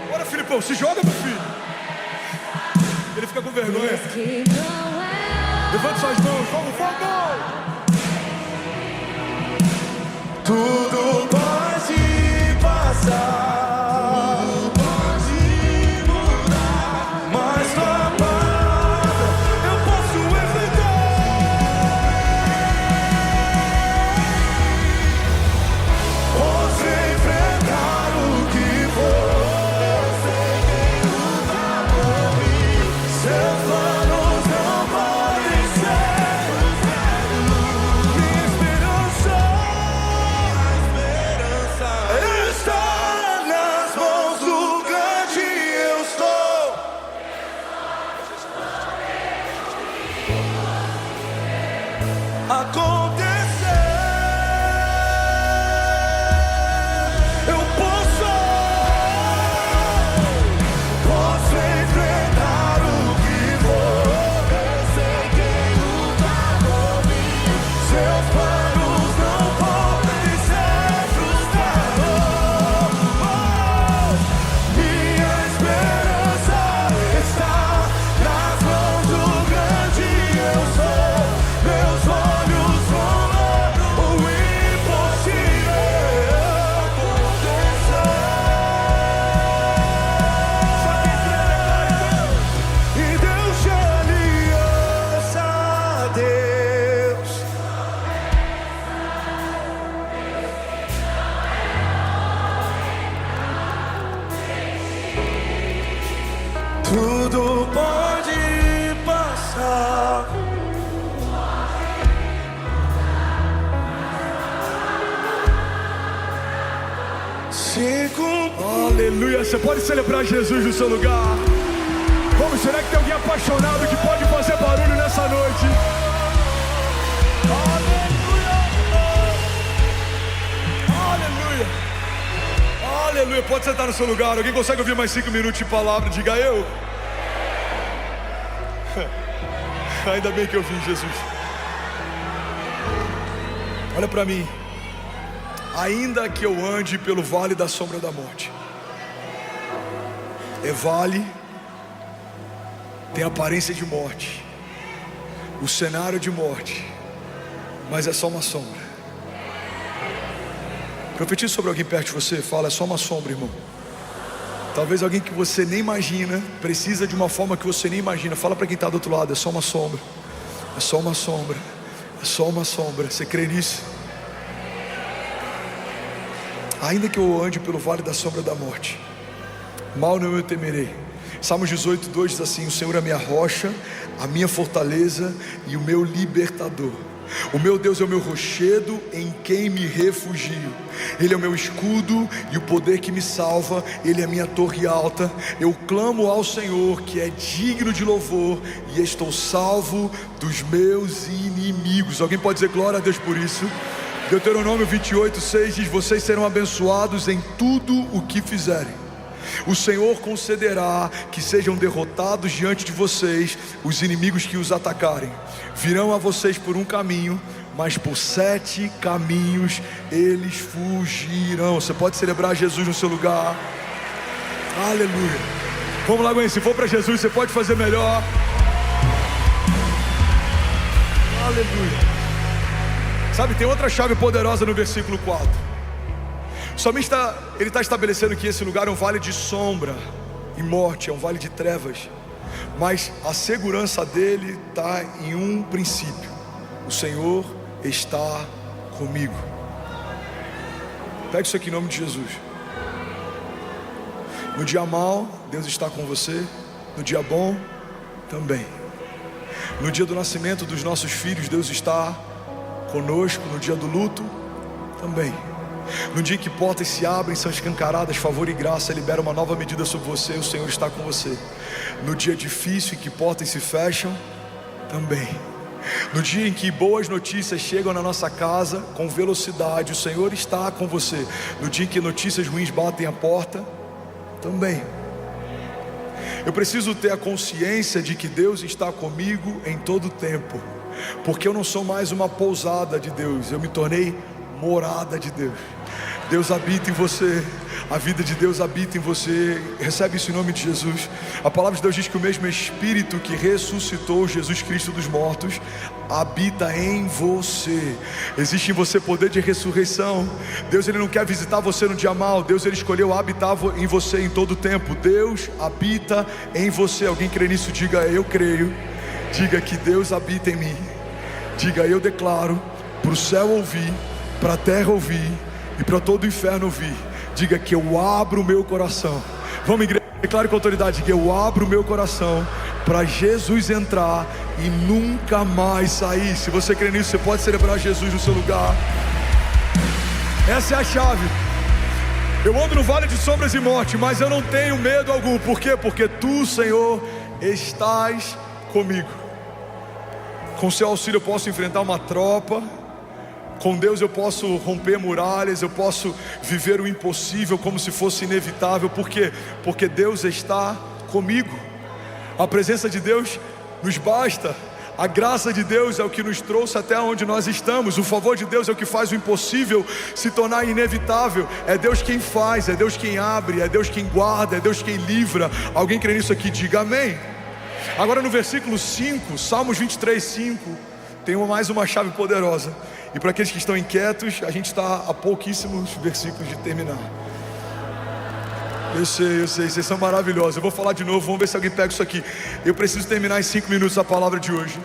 Bora, Filipão, se joga, meu filho. Ele fica com vergonha. Levante suas mãos, vamos, vamos! Tudo pode passar, tudo pode mudar, mas tua palavra eu posso enfrentar. Posso enfrentar o que for. Eu sei quem luta por mim. Seus planos não podem ser frustrados. Minha esperança Eu posso enfrentar o que for. Eu sei quem luta por mim. Seus planos não podem ser frustrados. Minha esperança está nas mãos do grande eu sou. Meus olhos vão ver o impossível acontecer. E Deus de aliança, Deus. Tudo pode passar. Se cumprir. Aleluia. Você pode celebrar Jesus no seu lugar. Vamos, será que tem alguém apaixonado que pode fazer barulho nessa noite? Aleluia. Aleluia. Aleluia. Pode sentar no seu lugar. Alguém consegue ouvir mais 5 minutos de palavra? Diga eu. Ainda bem que eu vim, Jesus. Olha para mim. Ainda que eu ande pelo vale da sombra da morte. É vale, tem aparência de morte, o cenário de morte, mas é só uma sombra. Profetiza sobre alguém perto de você. Fala, é só uma sombra, irmão. Talvez alguém que você nem imagina precisa de uma forma que você nem imagina. Fala para quem está do outro lado, é só uma sombra. É só uma sombra. É só uma sombra. Você crê nisso? Ainda que eu ande pelo vale da sombra da morte, mal não eu temerei. Salmos 18:2 diz assim: o Senhor é a minha rocha, a minha fortaleza e o meu libertador. O meu Deus é o meu rochedo em quem me refugio. Ele é o meu escudo e o poder que me salva. Ele é a minha torre alta. Eu clamo ao Senhor, que é digno de louvor, e estou salvo dos meus inimigos. Alguém pode dizer glória a Deus por isso? Deuteronômio 28:6 diz: vocês serão abençoados em tudo o que fizerem. O Senhor concederá que sejam derrotados diante de vocês os inimigos que os atacarem. Virão a vocês por um caminho, mas por 7 caminhos eles fugirão. Você pode celebrar Jesus no seu lugar. Aleluia. Vamos lá, Gwen, se for para Jesus você pode fazer melhor. Aleluia. Sabe, tem outra chave poderosa no versículo 4. Somente ele está estabelecendo que esse lugar é um vale de sombra e morte, é um vale de trevas. Mas a segurança dele está em um princípio: o Senhor está comigo. Pega isso aqui em nome de Jesus. No dia mau, Deus está com você. No dia bom, também. No dia do nascimento dos nossos filhos, Deus está conosco. No dia do luto, também. No dia em que portas se abrem, são escancaradas, favor e graça libera uma nova medida sobre você, o Senhor está com você. No dia difícil em que portas se fecham, também. No dia em que boas notícias chegam na nossa casa com velocidade, o Senhor está com você. No dia em que notícias ruins batem a porta, também. Eu preciso ter a consciência de que Deus está comigo em todo o tempo, porque eu não sou mais uma pousada de Deus, eu me tornei morada de Deus. Deus habita em você, a vida de Deus habita em você. Recebe isso em nome de Jesus. A palavra de Deus diz que o mesmo Espírito que ressuscitou Jesus Cristo dos mortos habita em você. Existe em você poder de ressurreição. Deus, ele não quer visitar você no dia mau. Deus, ele escolheu habitar em você em todo o tempo. Deus habita em você. Alguém crê nisso? Diga, eu creio. Diga que Deus habita em mim. Diga, eu declaro para o céu ouvir, para a terra ouvir e para todo o inferno ouvir. Diga que eu abro o meu coração. Vamos, igreja, declare com autoridade que eu abro o meu coração para Jesus entrar e nunca mais sair. Se você crê nisso, você pode celebrar Jesus no seu lugar. Essa é a chave. Eu ando no vale de sombras e morte, mas eu não tenho medo algum. Por quê? Porque tu, Senhor, estás comigo. Com seu auxílio eu posso enfrentar uma tropa Com Deus eu posso romper muralhas, eu posso viver o impossível como se fosse inevitável. Por quê? Porque Deus está comigo. A presença de Deus nos basta. A graça de Deus é o que nos trouxe até onde nós estamos. O favor de Deus é o que faz o impossível se tornar inevitável. É Deus quem faz, é Deus quem abre, é Deus quem guarda, é Deus quem livra. Alguém crê nisso aqui? Diga amém. Agora no versículo 5, Salmos 23, 5, tem mais uma chave poderosa. E para aqueles que estão inquietos, a gente está a pouquíssimos versículos de terminar. Eu sei, vocês são maravilhosos. Eu vou falar de novo, vamos ver se alguém pega isso aqui. Eu preciso terminar em 5 minutos a palavra de hoje.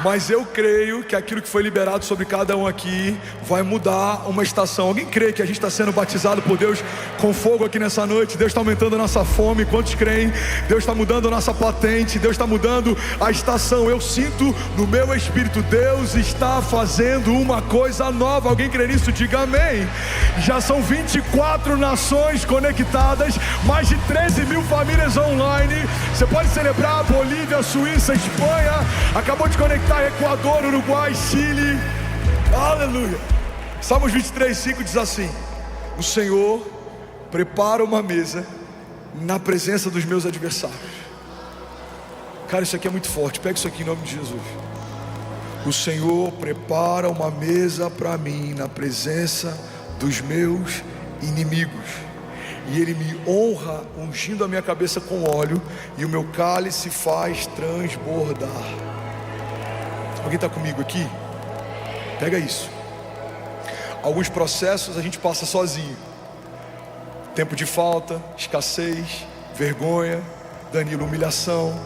Mas eu creio que aquilo que foi liberado sobre cada um aqui vai mudar uma estação. Alguém crê que a gente está sendo batizado por Deus com fogo aqui nessa noite? Deus está aumentando a nossa fome. Quantos creem? Deus está mudando a nossa patente. Deus está mudando a estação. Eu sinto no meu espírito, Deus está fazendo uma coisa nova. Alguém crê nisso? Diga amém. Já são 24 nações conectadas, mais de 13 mil famílias online. Você pode celebrar Bolívia, Suíça, Espanha. Acabou de conectar Equador, Uruguai, Chile. Aleluia. Salmos 23, 5 diz assim: o Senhor prepara uma mesa na presença dos meus adversários. Cara, isso aqui é muito forte. Pega isso aqui em nome de Jesus. O Senhor prepara uma mesa para mim na presença dos meus inimigos, e Ele me honra ungindo a minha cabeça com óleo, e o meu cálice faz transbordar. Alguém está comigo aqui? Pega isso. Alguns processos a gente passa sozinho. Tempo de falta, escassez, vergonha, Danilo, humilhação,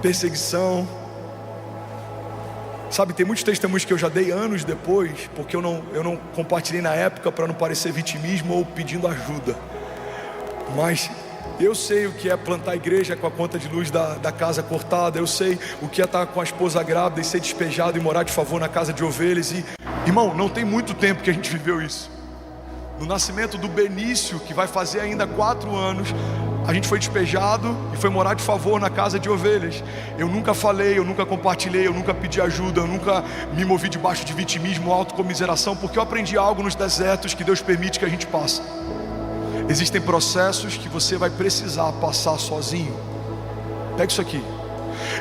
perseguição. Sabe, tem muitos testemunhos que eu já dei anos depois, porque eu não compartilhei na época para não parecer vitimismo ou pedindo ajuda. Mas eu sei o que é plantar igreja com a conta de luz da casa cortada. Eu sei o que é estar com a esposa grávida e ser despejado e morar de favor na casa de ovelhas. E, irmão, não tem muito tempo que a gente viveu isso. No nascimento do Benício, que vai fazer ainda 4 anos, a gente foi despejado e foi morar de favor na casa de ovelhas. Eu nunca falei, eu nunca compartilhei, eu nunca pedi ajuda, eu nunca me movi debaixo de vitimismo ou autocomiseração, porque eu aprendi algo nos desertos que Deus permite que a gente passe. Existem processos que você vai precisar passar sozinho. Pega isso aqui.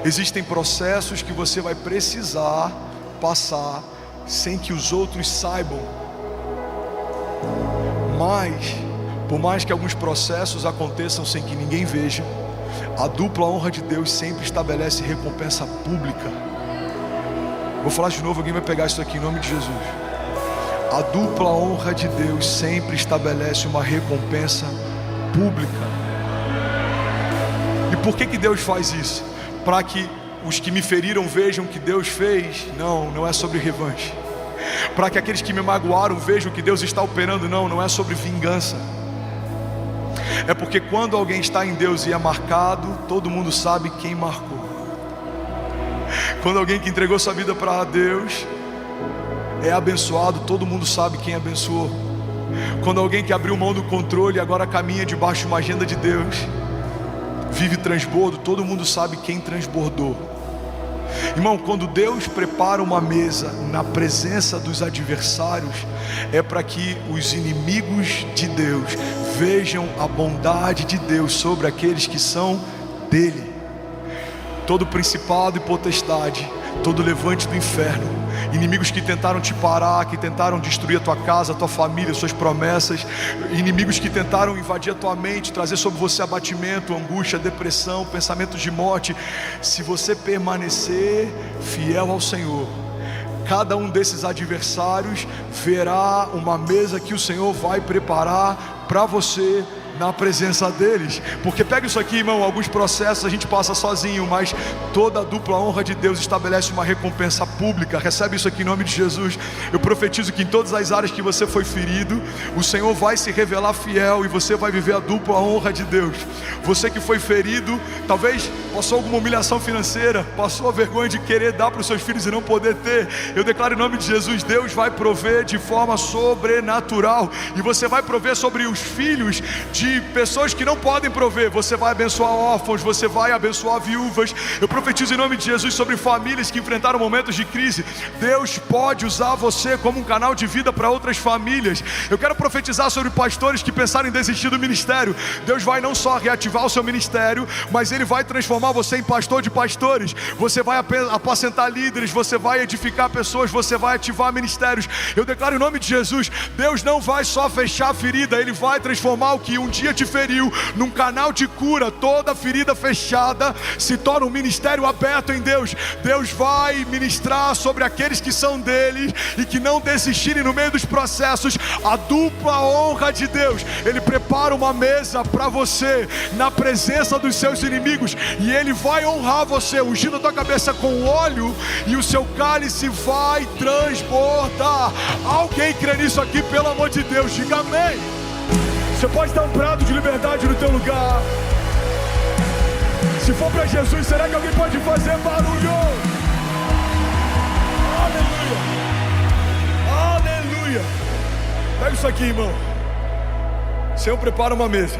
Existem processos que você vai precisar passar sem que os outros saibam. Mas, por mais que alguns processos aconteçam sem que ninguém veja, a dupla honra de Deus sempre estabelece recompensa pública. Vou falar de novo, alguém vai pegar isso aqui em nome de Jesus. A dupla honra de Deus sempre estabelece uma recompensa pública. E por que Deus faz isso? Para que os que me feriram vejam o que Deus fez? Não é sobre revanche. Para que aqueles que me magoaram vejam o que Deus está operando? Não é sobre vingança. É porque quando alguém está em Deus e é marcado, todo mundo sabe quem marcou. Quando alguém que entregou sua vida para Deus é abençoado, todo mundo sabe quem abençoou. Quando alguém que abriu mão do controle e agora caminha debaixo de uma agenda de Deus, vive transbordo, todo mundo sabe quem transbordou. Irmão, quando Deus prepara uma mesa na presença dos adversários, é para que os inimigos de Deus vejam a bondade de Deus sobre aqueles que são dele. Todo principado e potestade, todo levante do inferno, inimigos que tentaram te parar, que tentaram destruir a tua casa, a tua família, suas promessas, inimigos que tentaram invadir a tua mente, trazer sobre você abatimento, angústia, depressão, pensamentos de morte. Se você permanecer fiel ao Senhor, cada um desses adversários verá uma mesa que o Senhor vai preparar para você na presença deles. Porque pega isso aqui, irmão, alguns processos a gente passa sozinho, mas toda a dupla honra de Deus estabelece uma recompensa pública. Recebe isso aqui em nome de Jesus. Eu profetizo que em todas as áreas que você foi ferido, o Senhor vai se revelar fiel e você vai viver a dupla honra de Deus. Você que foi ferido, talvez passou alguma humilhação financeira, passou a vergonha de querer dar para os seus filhos e não poder ter. Eu declaro em nome de Jesus, Deus vai prover de forma sobrenatural, e você vai prover sobre os filhos de de pessoas que não podem prover. Você vai abençoar órfãos, você vai abençoar viúvas. Eu profetizo em nome de Jesus sobre famílias que enfrentaram momentos de crise. Deus pode usar você como um canal de vida para outras famílias. Eu quero profetizar sobre pastores que pensaram em desistir do ministério. Deus vai não só reativar o seu ministério, mas Ele vai transformar você em pastor de pastores. Você vai apacentar líderes, você vai edificar pessoas, você vai ativar ministérios. Eu declaro em nome de Jesus, Deus não vai só fechar a ferida, Ele vai transformar o que um dia te feriu num canal de cura. Toda ferida fechada se torna um ministério aberto em Deus. Deus vai ministrar sobre aqueles que são dele e que não desistirem no meio dos processos. A dupla honra de Deus. Ele prepara uma mesa para você na presença dos seus inimigos, e Ele vai honrar você, ungindo a tua cabeça com óleo, e o seu cálice vai transbordar. Alguém crê nisso aqui, pelo amor de Deus, diga amém. Você pode dar um brado de liberdade no teu lugar. Se for para Jesus, será que alguém pode fazer barulho? Aleluia, aleluia. Pega isso aqui, irmão. O Senhor prepara uma mesa.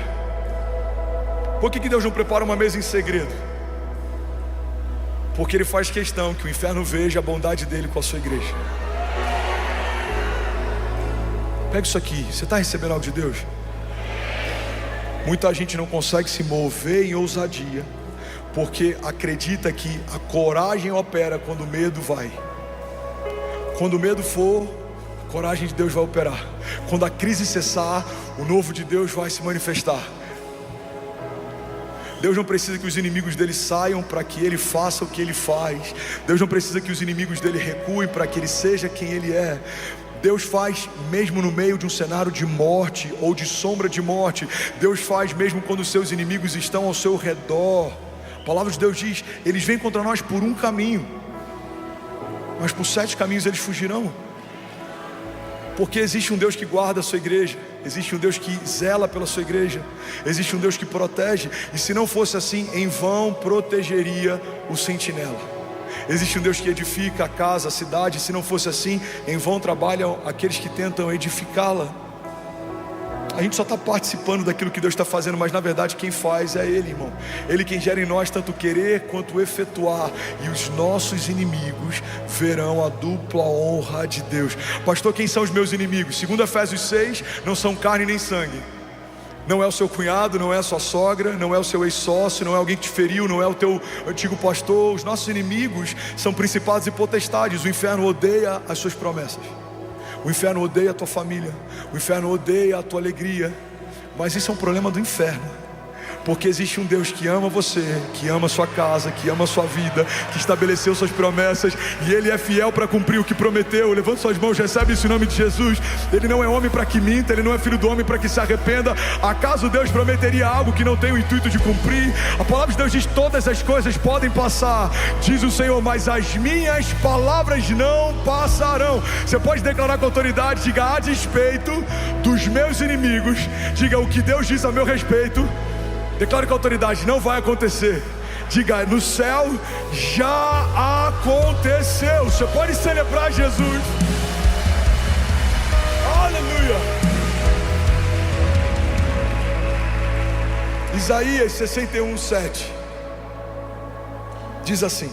Por que Deus não prepara uma mesa em segredo? Porque Ele faz questão que o inferno veja a bondade dele com a sua igreja. Pega isso aqui. Você está recebendo algo de Deus? Muita gente não consegue se mover em ousadia, porque acredita que a coragem opera quando o medo vai. Quando o medo for, a coragem de Deus vai operar. Quando a crise cessar, o novo de Deus vai se manifestar. Deus não precisa que os inimigos dele saiam para que ele faça o que ele faz. Deus não precisa que os inimigos dele recuem para que ele seja quem ele é. Deus faz mesmo no meio de um cenário de morte ou de sombra de morte. Deus faz mesmo quando os seus inimigos estão ao seu redor. A palavra de Deus diz: eles vêm contra nós por um caminho, mas por 7 caminhos eles fugirão. Porque existe um Deus que guarda a sua igreja, existe um Deus que zela pela sua igreja, existe um Deus que protege. E se não fosse assim, em vão protegeria o sentinela. Existe um Deus que edifica a casa, a cidade. Se não fosse assim, em vão trabalham aqueles que tentam edificá-la. A gente só está participando daquilo que Deus está fazendo, mas na verdade quem faz é Ele, irmão. Ele quem gera em nós tanto querer quanto efetuar. E os nossos inimigos verão a dupla honra de Deus. Pastor, quem são os meus inimigos? Segundo Efésios 6, não são carne nem sangue. Não é o seu cunhado, não é a sua sogra, não é o seu ex-sócio, não é alguém que te feriu, não é o teu antigo pastor. Os nossos inimigos são principados e potestades. O inferno odeia as suas promessas. O inferno odeia a tua família. O inferno odeia a tua alegria. Mas isso é um problema do inferno. Porque existe um Deus que ama você, que ama a sua casa, que ama a sua vida, que estabeleceu suas promessas, e Ele é fiel para cumprir o que prometeu. Levanta suas mãos, recebe isso em nome de Jesus. Ele não é homem para que minta, Ele não é filho do homem para que se arrependa. Acaso Deus prometeria algo que não tem o intuito de cumprir? A palavra de Deus diz: todas as coisas podem passar, diz o Senhor, mas as minhas palavras não passarão. Você pode declarar com autoridade, diga: a despeito dos meus inimigos, diga: o que Deus diz a meu respeito, declare com autoridade, não vai acontecer. Diga: no céu já aconteceu. Você pode celebrar Jesus. Aleluia. Isaías 61:7 diz assim: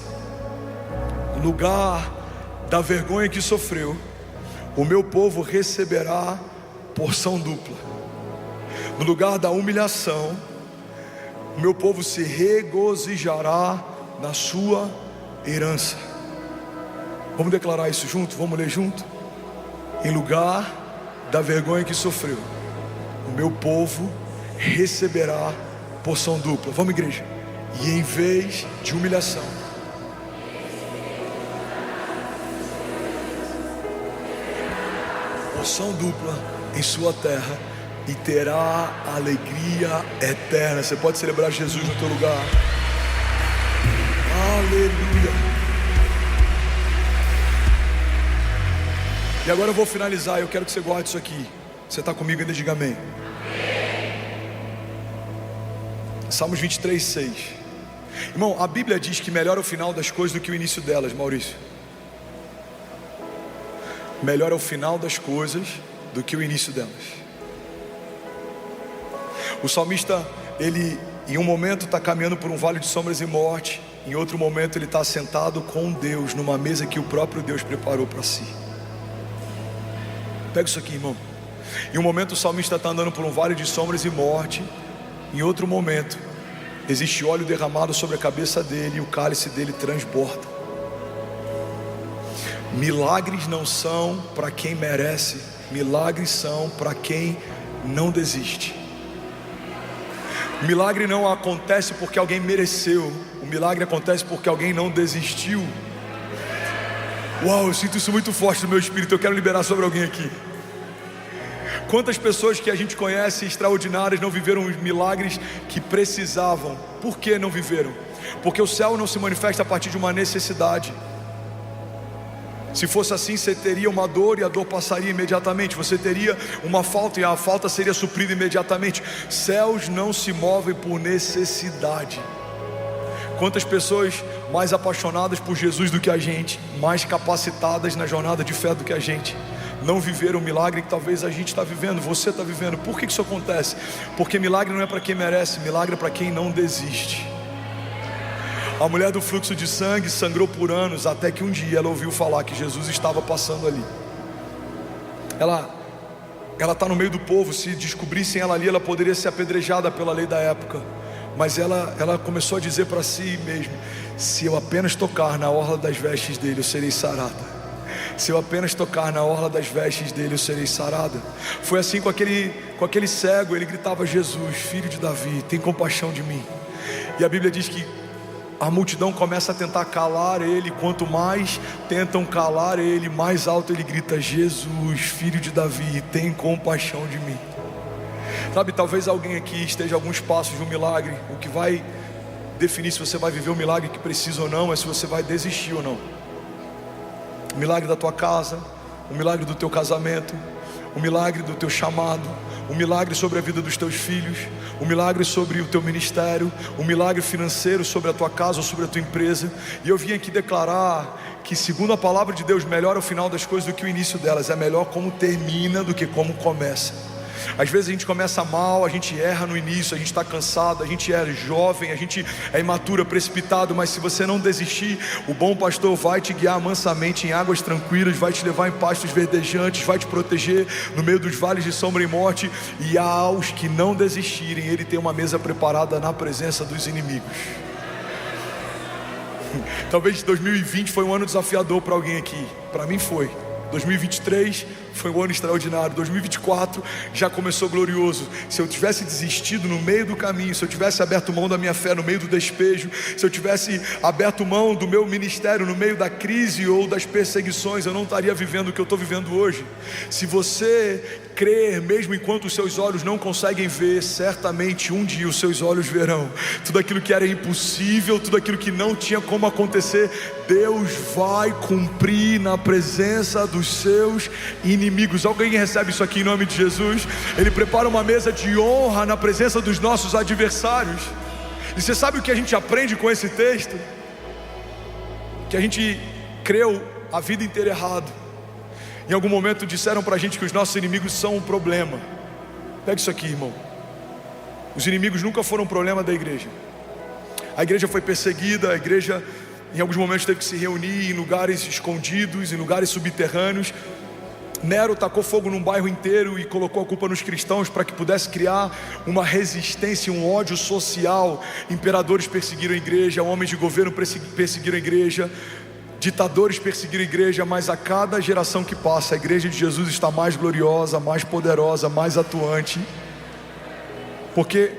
no lugar da vergonha que sofreu, o meu povo receberá porção dupla. No lugar da humilhação, o meu povo se regozijará na sua herança. Vamos declarar isso junto? Vamos ler junto? Em lugar da vergonha que sofreu, o meu povo receberá porção dupla. Vamos, igreja? E em vez de humilhação, porção dupla em sua terra, e terá alegria eterna. Você pode celebrar Jesus no teu lugar. Aleluia. E agora eu vou finalizar. Eu quero que você guarde isso aqui. Você está comigo ainda? Diga amém. Salmos 23:6. Irmão, a Bíblia diz que melhor é o final das coisas do que o início delas, Maurício. Melhor é o final das coisas do que o início delas. O salmista, ele em um momento está caminhando por um vale de sombras e morte, em outro momento ele está sentado com Deus numa mesa que o próprio Deus preparou para si. Pega isso aqui, irmão. Em um momento o salmista está andando por um vale de sombras e morte, em outro momento existe óleo derramado sobre a cabeça dele e o cálice dele transborda. Milagres não são para quem merece, milagres são para quem não desiste. O milagre não acontece porque alguém mereceu, o milagre acontece porque alguém não desistiu. Uau, eu sinto isso muito forte no meu espírito, eu quero liberar sobre alguém aqui. Quantas pessoas que a gente conhece extraordinárias não viveram os milagres que precisavam? Por que não viveram? Porque o céu não se manifesta a partir de uma necessidade. Se fosse assim, você teria uma dor e a dor passaria imediatamente. Você teria uma falta e a falta seria suprida imediatamente. Céus não se movem por necessidade. Quantas pessoas mais apaixonadas por Jesus do que a gente, mais capacitadas na jornada de fé do que a gente, não viveram o milagre que talvez a gente está vivendo, você está vivendo. Por que isso acontece? Porque milagre não é para quem merece, milagre é para quem não desiste. A mulher do fluxo de sangue sangrou por anos, até que um dia ela ouviu falar que Jesus estava passando ali. Ela está no meio do povo, se descobrissem ela ali, ela poderia ser apedrejada pela lei da época. Mas ela começou a dizer para si mesma: se eu apenas tocar na orla das vestes dele, eu serei sarada. Se eu apenas tocar na orla das vestes dele, eu serei sarada. Foi assim com aquele cego. Ele gritava: Jesus, filho de Davi, tem compaixão de mim. E a Bíblia diz que a multidão começa a tentar calar ele. Quanto mais tentam calar ele, mais alto ele grita: Jesus, filho de Davi, tem compaixão de mim. Sabe, talvez alguém aqui esteja a alguns passos de um milagre. O que vai definir se você vai viver o milagre que precisa ou não é se você vai desistir ou não. O milagre da tua casa, o milagre do teu casamento, o milagre do teu chamado, o milagre sobre a vida dos teus filhos, o milagre sobre o teu ministério, o milagre financeiro sobre a tua casa ou sobre a tua empresa. E eu vim aqui declarar que, segundo a palavra de Deus, melhor é o final das coisas do que o início delas. É melhor como termina do que como começa. Às vezes a gente começa mal, a gente erra no início, a gente está cansado, a gente é jovem, a gente é imaturo, precipitado. Mas se você não desistir, o bom pastor vai te guiar mansamente em águas tranquilas, vai te levar em pastos verdejantes, vai te proteger no meio dos vales de sombra e morte. E aos que não desistirem, Ele tem uma mesa preparada na presença dos inimigos. Talvez 2020 foi um ano desafiador para alguém aqui. Para mim foi. 2023 foi um ano extraordinário. 2024 já começou glorioso. Se eu tivesse desistido no meio do caminho, se eu tivesse aberto mão da minha fé no meio do despejo, se eu tivesse aberto mão do meu ministério no meio da crise ou das perseguições, eu não estaria vivendo o que eu estou vivendo hoje. Se você crer, mesmo enquanto os seus olhos não conseguem ver, certamente um dia os seus olhos verão. Tudo aquilo que era impossível, tudo aquilo que não tinha como acontecer, Deus vai cumprir na presença dos seus inimigos. Alguém recebe isso aqui em nome de Jesus? Ele prepara uma mesa de honra na presença dos nossos adversários. E você sabe o que a gente aprende com esse texto? Que a gente creu a vida inteira errado. Em algum momento disseram pra gente que os nossos inimigos são um problema. Pega isso aqui, irmão. Os inimigos nunca foram um problema da igreja. A igreja foi perseguida, a igreja em alguns momentos teve que se reunir em lugares escondidos, em lugares subterrâneos. Nero tacou fogo num bairro inteiro e colocou a culpa nos cristãos para que pudesse criar uma resistência, um ódio social. Imperadores perseguiram a igreja, homens de governo perseguiram a igreja, ditadores perseguiram a igreja. Mas a cada geração que passa, a igreja de Jesus está mais gloriosa, mais poderosa, mais atuante. Porque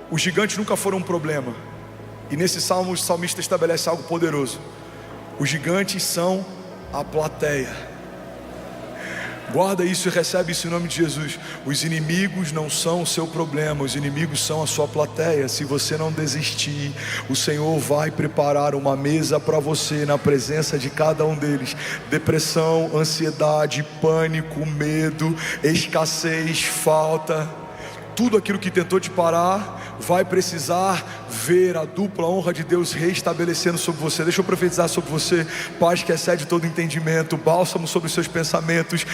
os gigantes nunca foram um problema. E nesse salmo o salmista estabelece algo poderoso: os gigantes são a plateia. Guarda isso e recebe isso em nome de Jesus. Os inimigos não são o seu problema, os inimigos são a sua plateia. Se você não desistir, o Senhor vai preparar uma mesa para você na presença de cada um deles. Depressão, ansiedade, pânico, medo, escassez, falta. tudo aquilo que tentou te parar vai precisar ver a dupla honra de Deus reestabelecendo sobre você. Deixa eu profetizar sobre você: paz que excede todo entendimento, bálsamo sobre os seus pensamentos,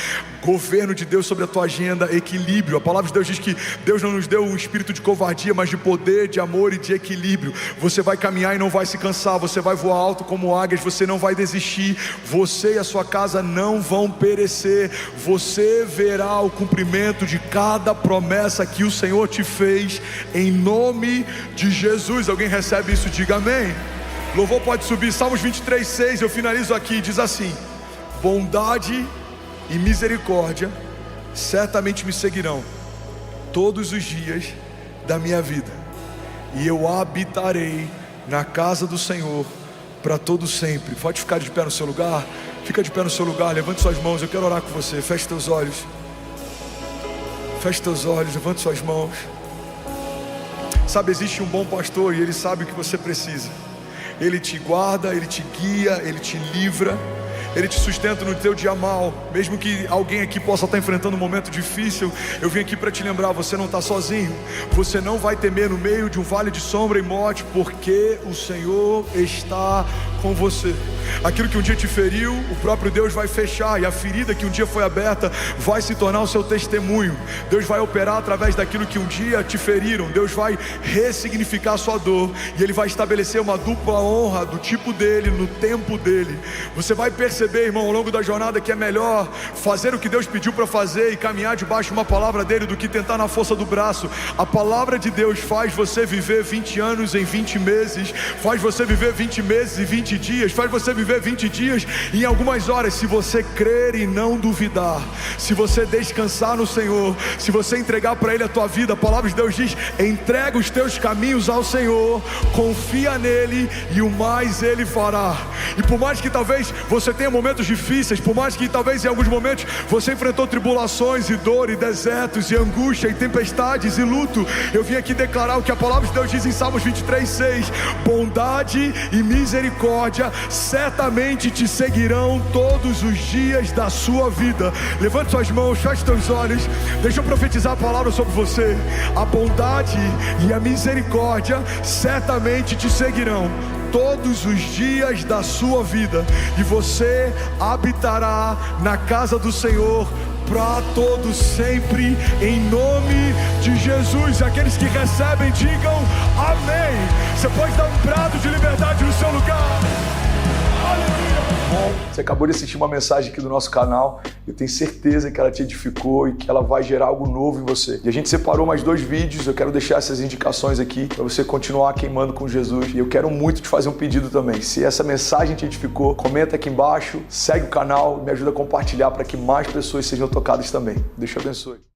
governo de Deus sobre a tua agenda, equilíbrio. A palavra de Deus diz que Deus não nos deu um espírito de covardia, mas de poder, de amor e de equilíbrio. Você vai caminhar e não vai se cansar, você vai voar alto como águias, você não vai desistir, você e a sua casa não vão perecer, você verá o cumprimento de cada promessa que o Senhor te fez, em nome de Jesus. Alguém recebe isso? Diga amém. Louvor pode subir. Salmos 23:6, eu finalizo aqui, diz assim: bondade e misericórdia certamente me seguirão todos os dias da minha vida, e eu habitarei na casa do Senhor para todo sempre. Pode ficar de pé no seu lugar. Fica de pé no seu lugar, levante suas mãos, eu quero orar com você. Feche teus olhos. Feche teus olhos, levante suas mãos. Sabe, existe um bom pastor e ele sabe o que você precisa. Ele te guarda, ele te guia, ele te livra, ele te sustenta no teu dia mal. Mesmo que alguém aqui possa estar enfrentando um momento difícil, eu vim aqui para te lembrar: você não está sozinho. Você não vai temer no meio de um vale de sombra e morte, porque o Senhor está com você. Aquilo que um dia te feriu, o próprio Deus vai fechar, e a ferida que um dia foi aberta vai se tornar o seu testemunho. Deus vai operar através daquilo que um dia te feriram. Deus vai ressignificar a sua dor, e Ele vai estabelecer uma dupla honra do tipo dele, no tempo dele. Você vai perceber, irmão, ao longo da jornada, que é melhor fazer o que Deus pediu para fazer e caminhar debaixo de uma palavra dele do que tentar na força do braço. A palavra de Deus faz você viver 20 anos em 20 meses, faz você viver 20 meses e 20 dias, faz você viver 20 dias em algumas horas, se você crer e não duvidar, se você descansar no Senhor, se você entregar para Ele a tua vida. A palavra de Deus diz: entrega os teus caminhos ao Senhor, confia nele e o mais Ele fará. E por mais que talvez você tenha momentos difíceis, por mais que talvez em alguns momentos você enfrentou tribulações e dor e desertos e angústia e tempestades e luto, eu vim aqui declarar o que a palavra de Deus diz em Salmos 23:6: bondade e misericórdia certamente te seguirão todos os dias da sua vida. Levante suas mãos, feche teus olhos, deixa eu profetizar a palavra sobre você. A bondade e a misericórdia certamente te seguirão todos os dias da sua vida, e você habitará na casa do Senhor para todos sempre, em nome de Jesus. Aqueles que recebem, digam amém. Você pode dar um brado de liberdade no seu lugar. Você acabou de assistir uma mensagem aqui do nosso canal. Eu tenho certeza que ela te edificou e que ela vai gerar algo novo em você. E a gente separou mais 2 vídeos. Eu quero deixar essas indicações aqui para você continuar queimando com Jesus. E eu quero muito te fazer um pedido também. Se essa mensagem te edificou, comenta aqui embaixo, segue o canal, me ajuda a compartilhar para que mais pessoas sejam tocadas também. Deus te abençoe.